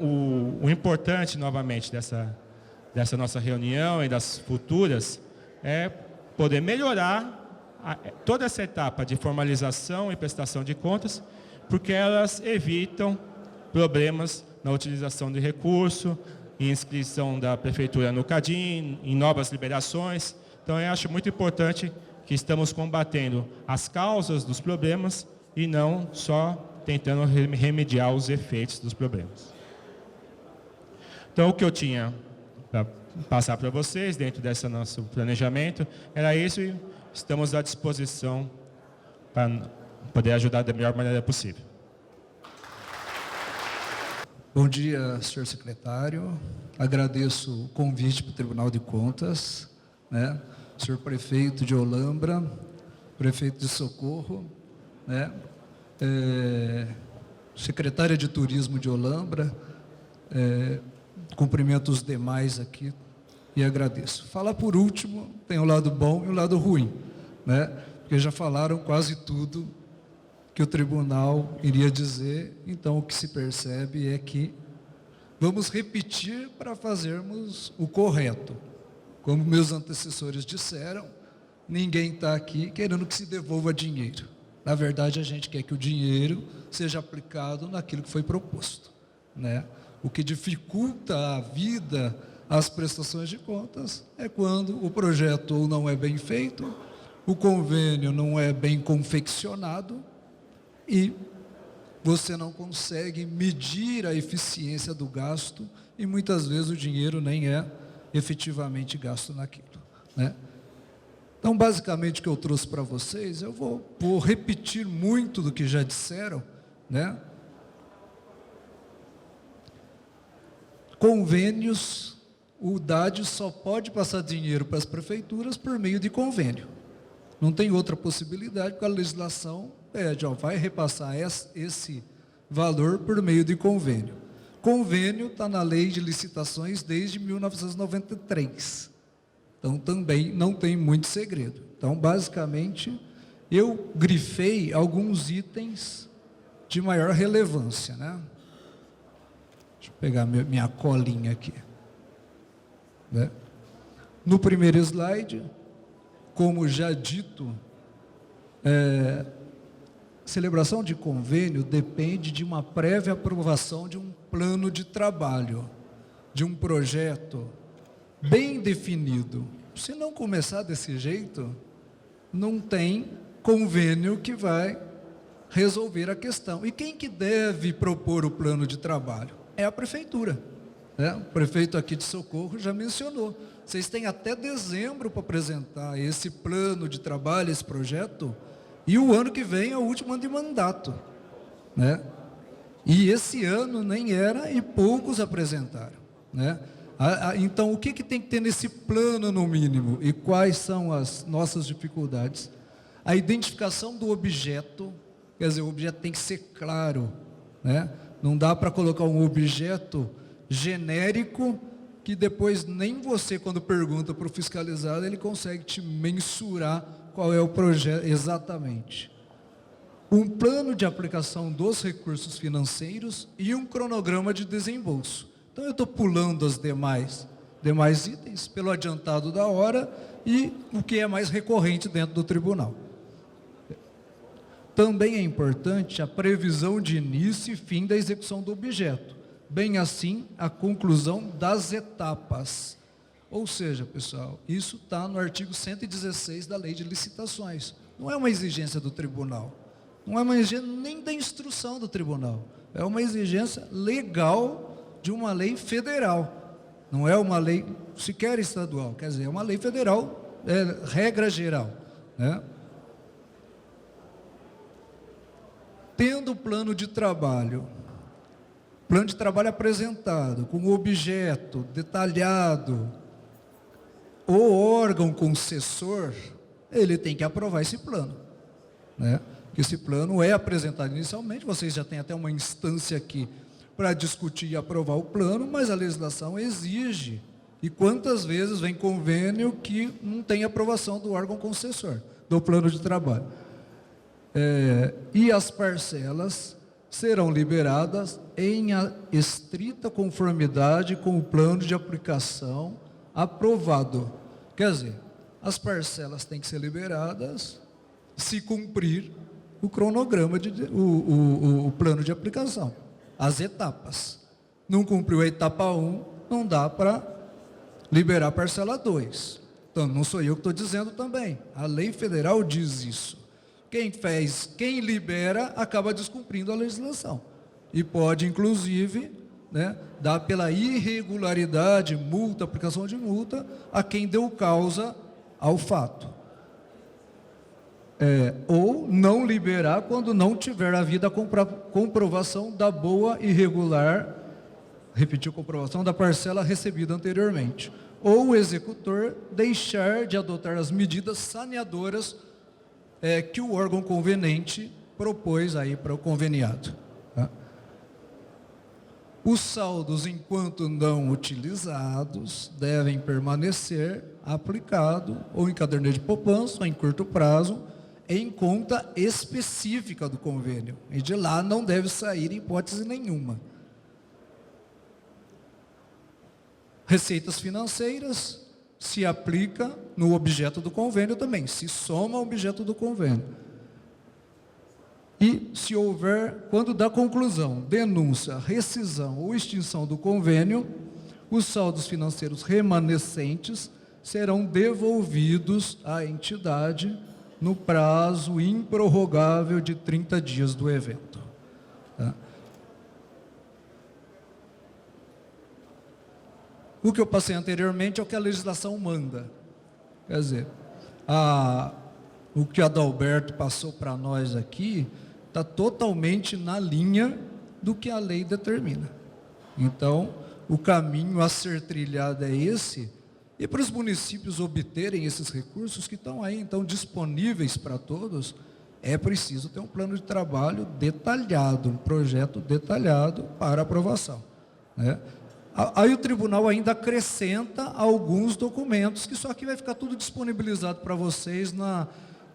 o importante, novamente, dessa nossa reunião e das futuras, é poder melhorar toda essa etapa de formalização e prestação de contas, porque elas evitam problemas na utilização de recurso, em inscrição da prefeitura no CADIM, em novas liberações. Então, eu acho muito importante que estamos combatendo as causas dos problemas e não só tentando remediar os efeitos dos problemas. Então, o que eu tinha para passar para vocês, dentro desse nosso planejamento, era isso, e estamos à disposição para poder ajudar da melhor maneira possível. Bom dia, senhor secretário. Agradeço o convite para o Tribunal de Contas, né? Senhor prefeito de Olambra, prefeito de Socorro, né? Secretária de Turismo de Olambra, cumprimento os demais aqui e agradeço. Falar por último, tem o lado bom e o lado ruim, né? Porque já falaram quase tudo que o tribunal iria dizer, então o que se percebe é que vamos repetir para fazermos o correto. Como meus antecessores disseram, ninguém está aqui querendo que se devolva dinheiro. Na verdade, a gente quer que o dinheiro seja aplicado naquilo que foi proposto, né? O que dificulta a vida, as prestações de contas, é quando o projeto ou não é bem feito, o convênio não é bem confeccionado e você não consegue medir a eficiência do gasto e muitas vezes o dinheiro nem é efetivamente gasto naquilo, né? Então, basicamente, o que eu trouxe para vocês, eu vou repetir muito do que já disseram, né? Convênios, o DAD só pode passar dinheiro para as prefeituras por meio de convênio. Não tem outra possibilidade, porque a legislação pede, vai repassar esse valor por meio de convênio. Convênio está na lei de licitações desde 1993. Então, também não tem muito segredo. Então, basicamente, eu grifei alguns itens de maior relevância, né? Deixa eu pegar minha colinha aqui, né? No primeiro slide, como já dito, celebração de convênio depende de uma prévia aprovação de um plano de trabalho, de um projeto bem definido. Se não começar desse jeito, não tem convênio que vai resolver a questão. E quem que deve propor o plano de trabalho? É a prefeitura, né? O prefeito aqui de Socorro já mencionou. Vocês têm até dezembro para apresentar esse plano de trabalho, esse projeto, e o ano que vem é o último ano de mandato, né? E esse ano nem era e poucos apresentaram, né? Então, o que tem que ter nesse plano, no mínimo, e quais são as nossas dificuldades? A identificação do objeto, quer dizer, o objeto tem que ser claro, né? Não dá para colocar um objeto genérico que depois nem você, quando pergunta para o fiscalizado, ele consegue te mensurar qual é o projeto exatamente. Um plano de aplicação dos recursos financeiros e um cronograma de desembolso. Então, eu estou pulando os demais itens pelo adiantado da hora e o que é mais recorrente dentro do tribunal. Também é importante a previsão de início e fim da execução do objeto, bem assim a conclusão das etapas. Ou seja, pessoal, isso está no artigo 116 da Lei de Licitações. Não é uma exigência do tribunal, não é uma exigência nem da instrução do tribunal, é uma exigência legal de uma lei federal, não é uma lei sequer estadual, quer dizer, é uma lei federal, é regra geral, né? Tendo o plano de trabalho apresentado, com o objeto detalhado, o órgão concessor, ele tem que aprovar esse plano, né? Que esse plano é apresentado inicialmente, vocês já têm até uma instância aqui para discutir e aprovar o plano, mas a legislação exige. E quantas vezes vem convênio que não tem aprovação do órgão concessor, do plano de trabalho? E as parcelas serão liberadas em estrita conformidade com o plano de aplicação aprovado. Quer dizer, as parcelas têm que ser liberadas se cumprir o cronograma, o plano de aplicação, as etapas. Não cumpriu a etapa 1, não dá para liberar a parcela 2. Então, não sou eu que estou dizendo também. A lei federal diz isso. Quem libera, acaba descumprindo a legislação. E pode, inclusive, né, dar pela irregularidade, multa, aplicação de multa, a quem deu causa ao fato. Ou não liberar quando não tiver havido a comprovação da boa e regular, repetir, comprovação da parcela recebida anteriormente. Ou o executor deixar de adotar as medidas saneadoras que o órgão conveniente propôs aí para o conveniado. Tá? Os saldos, enquanto não utilizados, devem permanecer aplicado ou em caderneta de poupança, ou em curto prazo, em conta específica do convênio. E de lá não deve sair em hipótese nenhuma. Receitas financeiras se aplica no objeto do convênio também, se soma ao objeto do convênio. E se houver, quando da conclusão, denúncia, rescisão ou extinção do convênio, os saldos financeiros remanescentes serão devolvidos à entidade no prazo improrrogável de 30 dias do evento. Tá? O que eu passei anteriormente é o que a legislação manda. Quer dizer, o que a Adalberto passou para nós aqui está totalmente na linha do que a lei determina. Então, o caminho a ser trilhado é esse, e para os municípios obterem esses recursos que estão aí, então, disponíveis para todos, é preciso ter um plano de trabalho detalhado, um projeto detalhado para aprovação, né? Aí o tribunal ainda acrescenta alguns documentos, que só que vai ficar tudo disponibilizado para vocês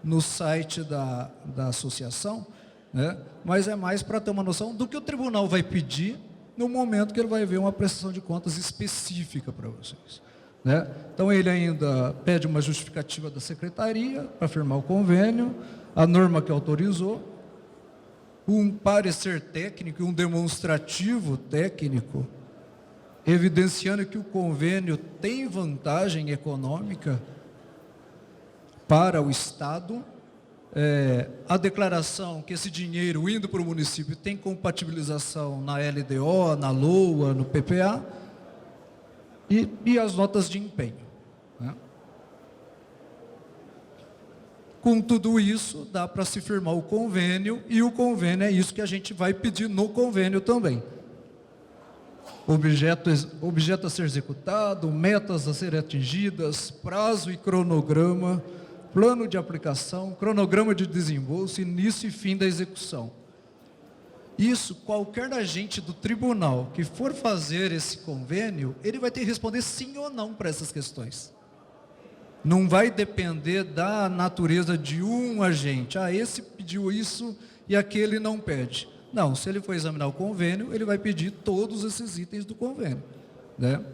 no site da associação, né? Mas é mais para ter uma noção do que o tribunal vai pedir no momento que ele vai ver uma prestação de contas específica para vocês, né? Então ele ainda pede uma justificativa da secretaria para firmar o convênio, a norma que autorizou, um parecer técnico e um demonstrativo técnico, evidenciando que o convênio tem vantagem econômica para o Estado, a declaração que esse dinheiro indo para o município tem compatibilização na LDO, na LOA, no PPA, e as notas de empenho, né? Com tudo isso, dá para se firmar o convênio, e o convênio é isso que a gente vai pedir no convênio também. Objeto a ser executado, metas a serem atingidas, prazo e cronograma, plano de aplicação, cronograma de desembolso, início e fim da execução. Isso, qualquer agente do tribunal que for fazer esse convênio, ele vai ter que responder sim ou não para essas questões. Não vai depender da natureza de um agente. Esse pediu isso e aquele não pede. Não, se ele for examinar o convênio, ele vai pedir todos esses itens do convênio, né?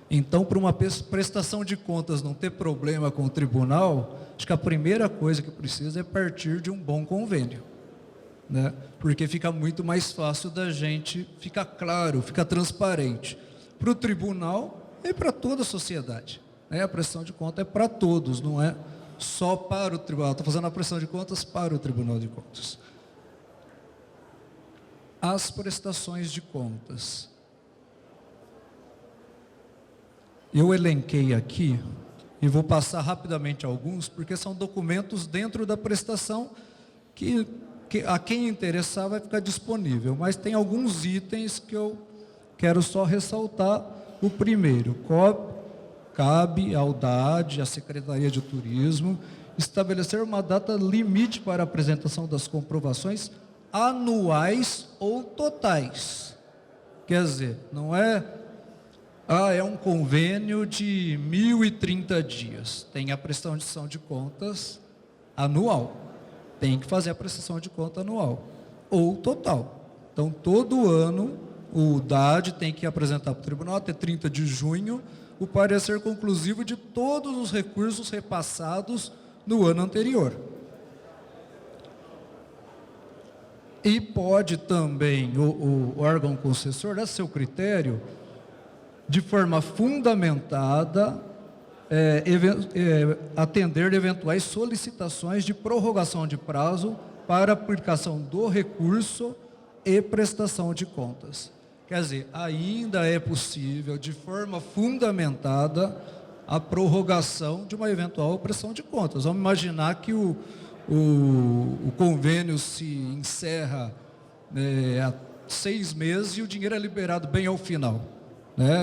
Então, para uma prestação de contas não ter problema com o tribunal, acho que a primeira coisa que precisa é partir de um bom convênio, né? Porque fica muito mais fácil da gente, fica claro, fica transparente para o tribunal e para toda a sociedade. A prestação de contas é para todos, não é só para o tribunal. Estou fazendo a prestação de contas para o Tribunal de Contas. As prestações de contas. Eu elenquei aqui, e vou passar rapidamente alguns, porque são documentos dentro da prestação que a quem interessar vai ficar disponível, mas tem alguns itens que eu quero só ressaltar. O primeiro, cabe à UDAD, à Secretaria de Turismo, estabelecer uma data limite para a apresentação das comprovações anuais ou totais. Quer dizer, não é, é um convênio de 1.030 dias, tem a prestação de contas anual, tem que fazer a prestação de conta anual, ou total. Então, todo ano, o DAD tem que apresentar para o tribunal, até 30 de junho, o parecer conclusivo de todos os recursos repassados no ano anterior. E pode também o órgão concessor, a seu critério, de forma fundamentada, atender eventuais solicitações de prorrogação de prazo para aplicação do recurso e prestação de contas. Quer dizer, ainda é possível, de forma fundamentada, a prorrogação de uma eventual prestação de contas. Vamos imaginar que o convênio se encerra há 6 meses e o dinheiro é liberado bem ao final.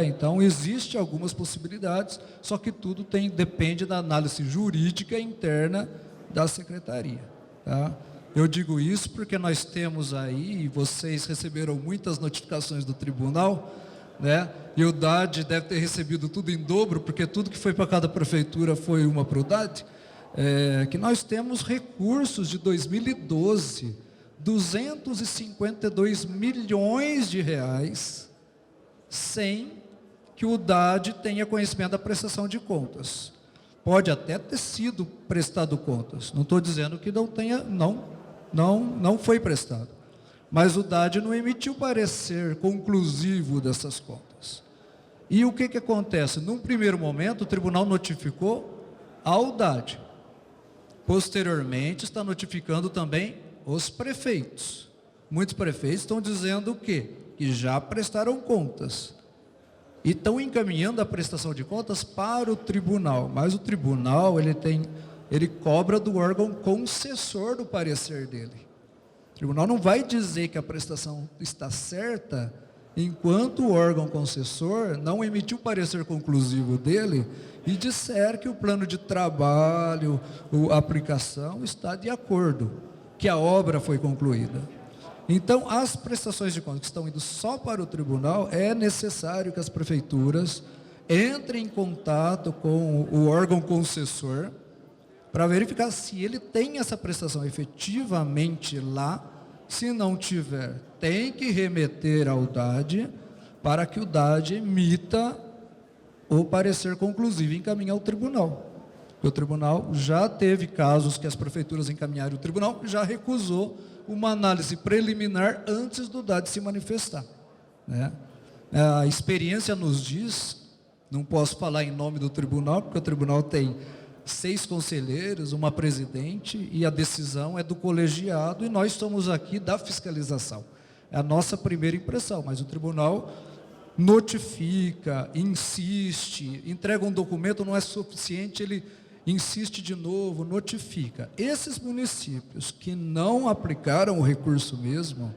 Então, existem algumas possibilidades, só que tudo depende da análise jurídica interna da Secretaria. Tá? Eu digo isso porque nós temos aí, e vocês receberam muitas notificações do tribunal, e o DAD deve ter recebido tudo em dobro, porque tudo que foi para cada prefeitura foi uma para o DAD, que nós temos recursos de 2012, 252 milhões de reais, sem que o DAD tenha conhecimento da prestação de contas. Pode até ter sido prestado contas, não estou dizendo que não tenha, não foi prestado. Mas o DAD não emitiu parecer conclusivo dessas contas. E o que acontece? Num primeiro momento, o tribunal notificou ao DAD. Posteriormente, está notificando também os prefeitos. Muitos prefeitos estão dizendo o quê? Que já prestaram contas. E estão encaminhando a prestação de contas para o tribunal. Mas o tribunal, ele cobra do órgão concessor do parecer dele. O tribunal não vai dizer que a prestação está certa enquanto o órgão concessor não emitiu o parecer conclusivo dele e disser que o plano de trabalho, a aplicação está de acordo, que a obra foi concluída. Então, as prestações de contas que estão indo só para o tribunal, é necessário que as prefeituras entrem em contato com o órgão concessor para verificar se ele tem essa prestação efetivamente lá. Se não tiver, tem que remeter ao DAD para que o DAD emita o parecer conclusivo e encaminhar ao tribunal. O tribunal já teve casos que as prefeituras encaminharam, o tribunal já recusou uma análise preliminar antes do DAD se manifestar. A experiência nos diz, não posso falar em nome do tribunal, porque o tribunal tem 6 conselheiros, uma presidente, e a decisão é do colegiado, e nós somos aqui da fiscalização. É a nossa primeira impressão, mas o tribunal notifica, insiste, entrega um documento, não é suficiente, ele insiste de novo, notifica. Esses municípios que não aplicaram o recurso mesmo,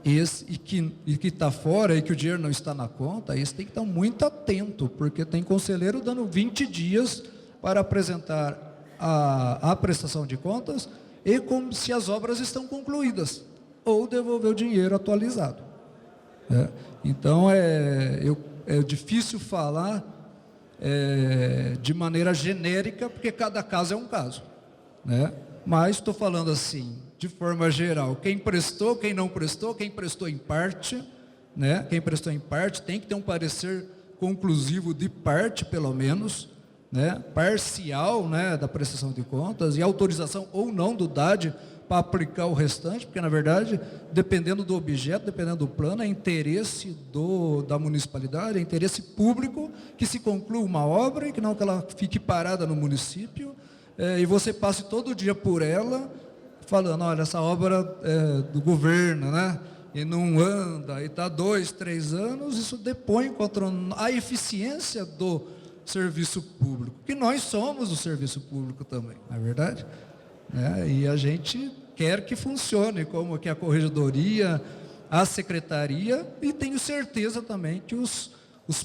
e que está fora e que o dinheiro não está na conta, esse tem que estar muito atento, porque tem conselheiro dando 20 dias para apresentar a prestação de contas e como se as obras estão concluídas, ou devolver o dinheiro atualizado. Então, é difícil falar de maneira genérica, porque cada caso é um caso. Mas estou falando assim, de forma geral, quem prestou, quem não prestou, quem prestou em parte, quem prestou em parte tem que ter um parecer conclusivo de parte, pelo menos, parcial, da prestação de contas, e autorização ou não do DAD para aplicar o restante, porque, na verdade, dependendo do objeto, dependendo do plano, é interesse da municipalidade, é interesse público que se conclua uma obra e que não que ela fique parada no município, e você passe todo dia por ela, falando, olha, essa obra é do governo, e não anda, e está 2, 3 anos, isso depõe contra a eficiência do serviço público, que nós somos o serviço público também, não é verdade? E a gente quer que funcione, como que a corregedoria, a secretaria, e tenho certeza também que os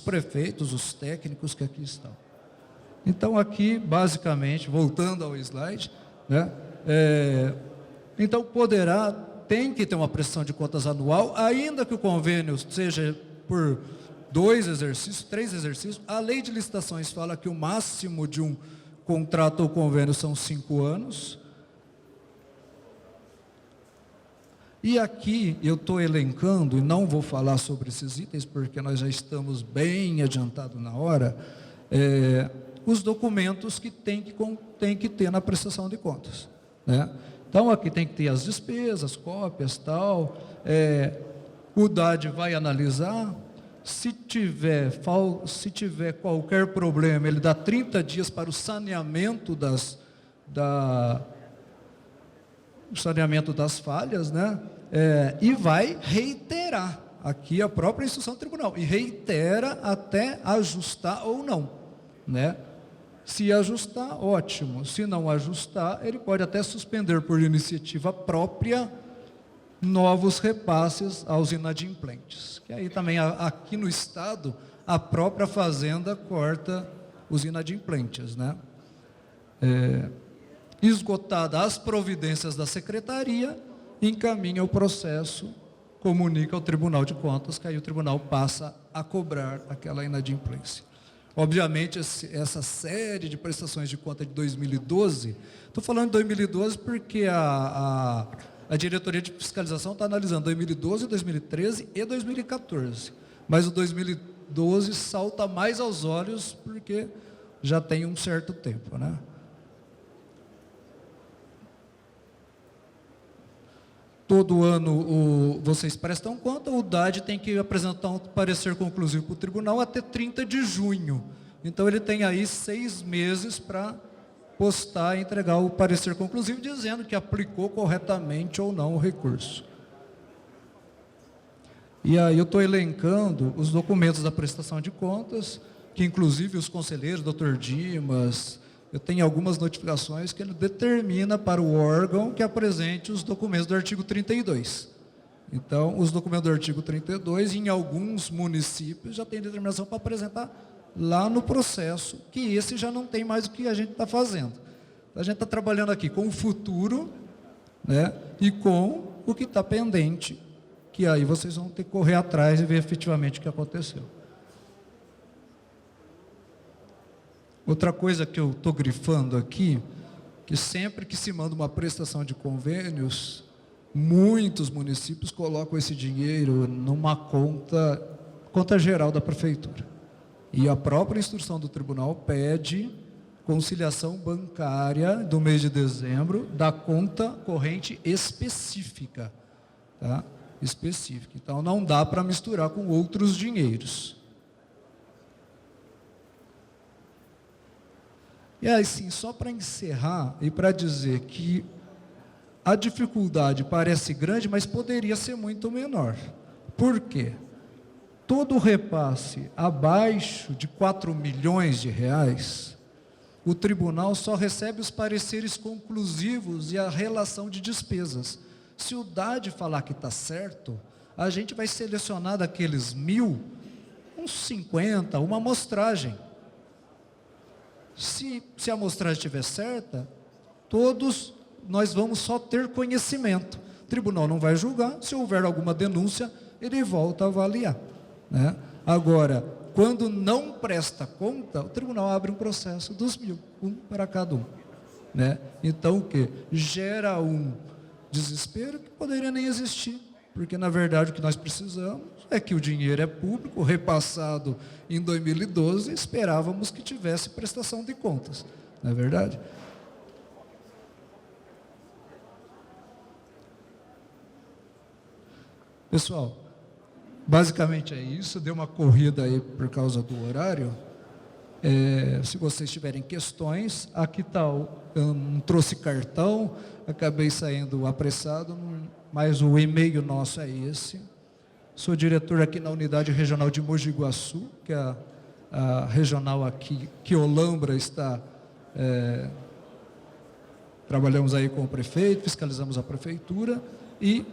prefeitos, os técnicos que aqui estão. Então, aqui, basicamente, voltando ao slide, né, então tem que ter uma prestação de contas anual, ainda que o convênio seja por 2 exercícios, 3 exercícios. A lei de licitações fala que o máximo de um contrato ou convênio são 5 anos. E aqui eu estou elencando, e não vou falar sobre esses itens, porque nós já estamos bem adiantados na hora, os documentos que tem que ter na prestação de contas, né? Então, aqui tem que ter as despesas, cópias, tal. O DAD vai analisar. Se tiver qualquer problema, ele dá 30 dias para o saneamento das falhas, né? E vai reiterar aqui a própria instrução do tribunal, e reitera até ajustar ou não, né? Se ajustar, ótimo. Se não ajustar, ele pode até suspender por iniciativa própria novos repasses aos inadimplentes. Que aí também, aqui no Estado, a própria Fazenda corta os inadimplentes, né? Esgotada as providências da Secretaria, encaminha o processo, comunica ao Tribunal de Contas, que aí o Tribunal passa a cobrar aquela inadimplência. Obviamente, essa série de prestações de conta de 2012, estou falando de 2012 porque a diretoria de fiscalização está analisando 2012, 2013 e 2014. Mas o 2012 salta mais aos olhos porque já tem um certo tempo, né? Todo ano vocês prestam conta, o DAD tem que apresentar um parecer conclusivo para o tribunal até 30 de junho. Então, ele tem aí 6 meses para postar e entregar o parecer conclusivo, dizendo que aplicou corretamente ou não o recurso. E aí eu estou elencando os documentos da prestação de contas, que inclusive os conselheiros, doutor Dimas, eu tenho algumas notificações que ele determina para o órgão que apresente os documentos do artigo 32. Então, os documentos do artigo 32, em alguns municípios, já tem determinação para apresentar lá no processo, que esse já não tem mais o que a gente está fazendo. A gente está trabalhando aqui com o futuro, né, e com o que está pendente, que aí vocês vão ter que correr atrás e ver efetivamente o que aconteceu. Outra coisa que eu estou grifando aqui, que sempre que se manda uma prestação de convênios, muitos municípios colocam esse dinheiro numa conta geral da prefeitura. E a própria instrução do tribunal pede conciliação bancária do mês de dezembro da conta corrente específica, tá? Específica. Então, não dá para misturar com outros dinheiros. E assim, só para encerrar e para dizer que a dificuldade parece grande, mas poderia ser muito menor. Por quê? Todo repasse abaixo de 4 milhões de reais, o tribunal só recebe os pareceres conclusivos e a relação de despesas. Se o DAD falar que está certo, a gente vai selecionar daqueles 1.000, uns 50, uma amostragem. Se a amostragem estiver certa, todos nós vamos só ter conhecimento. O tribunal não vai julgar, se houver alguma denúncia, ele volta a avaliar, né? Agora, quando não presta conta, o tribunal abre um processo dos 1.000, um para cada um, né? Então, o que? Gera um desespero que poderia nem existir, porque, na verdade, o que nós precisamos é que o dinheiro é público, repassado em 2012, esperávamos que tivesse prestação de contas, não é verdade? Pessoal, basicamente é isso, deu uma corrida aí por causa do horário. Se vocês tiverem questões, aqui está, eu não trouxe cartão, acabei saindo apressado, mas o e-mail nosso é esse. Sou diretor aqui na Unidade Regional de Mogi Guaçu, que é a regional aqui, que Olambra está trabalhamos aí com o prefeito, fiscalizamos a prefeitura e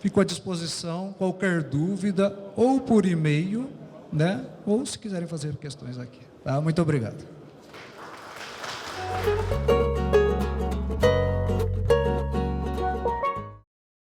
fico à disposição, qualquer dúvida, ou por e-mail, né? Ou se quiserem fazer questões aqui. Tá? Muito obrigado.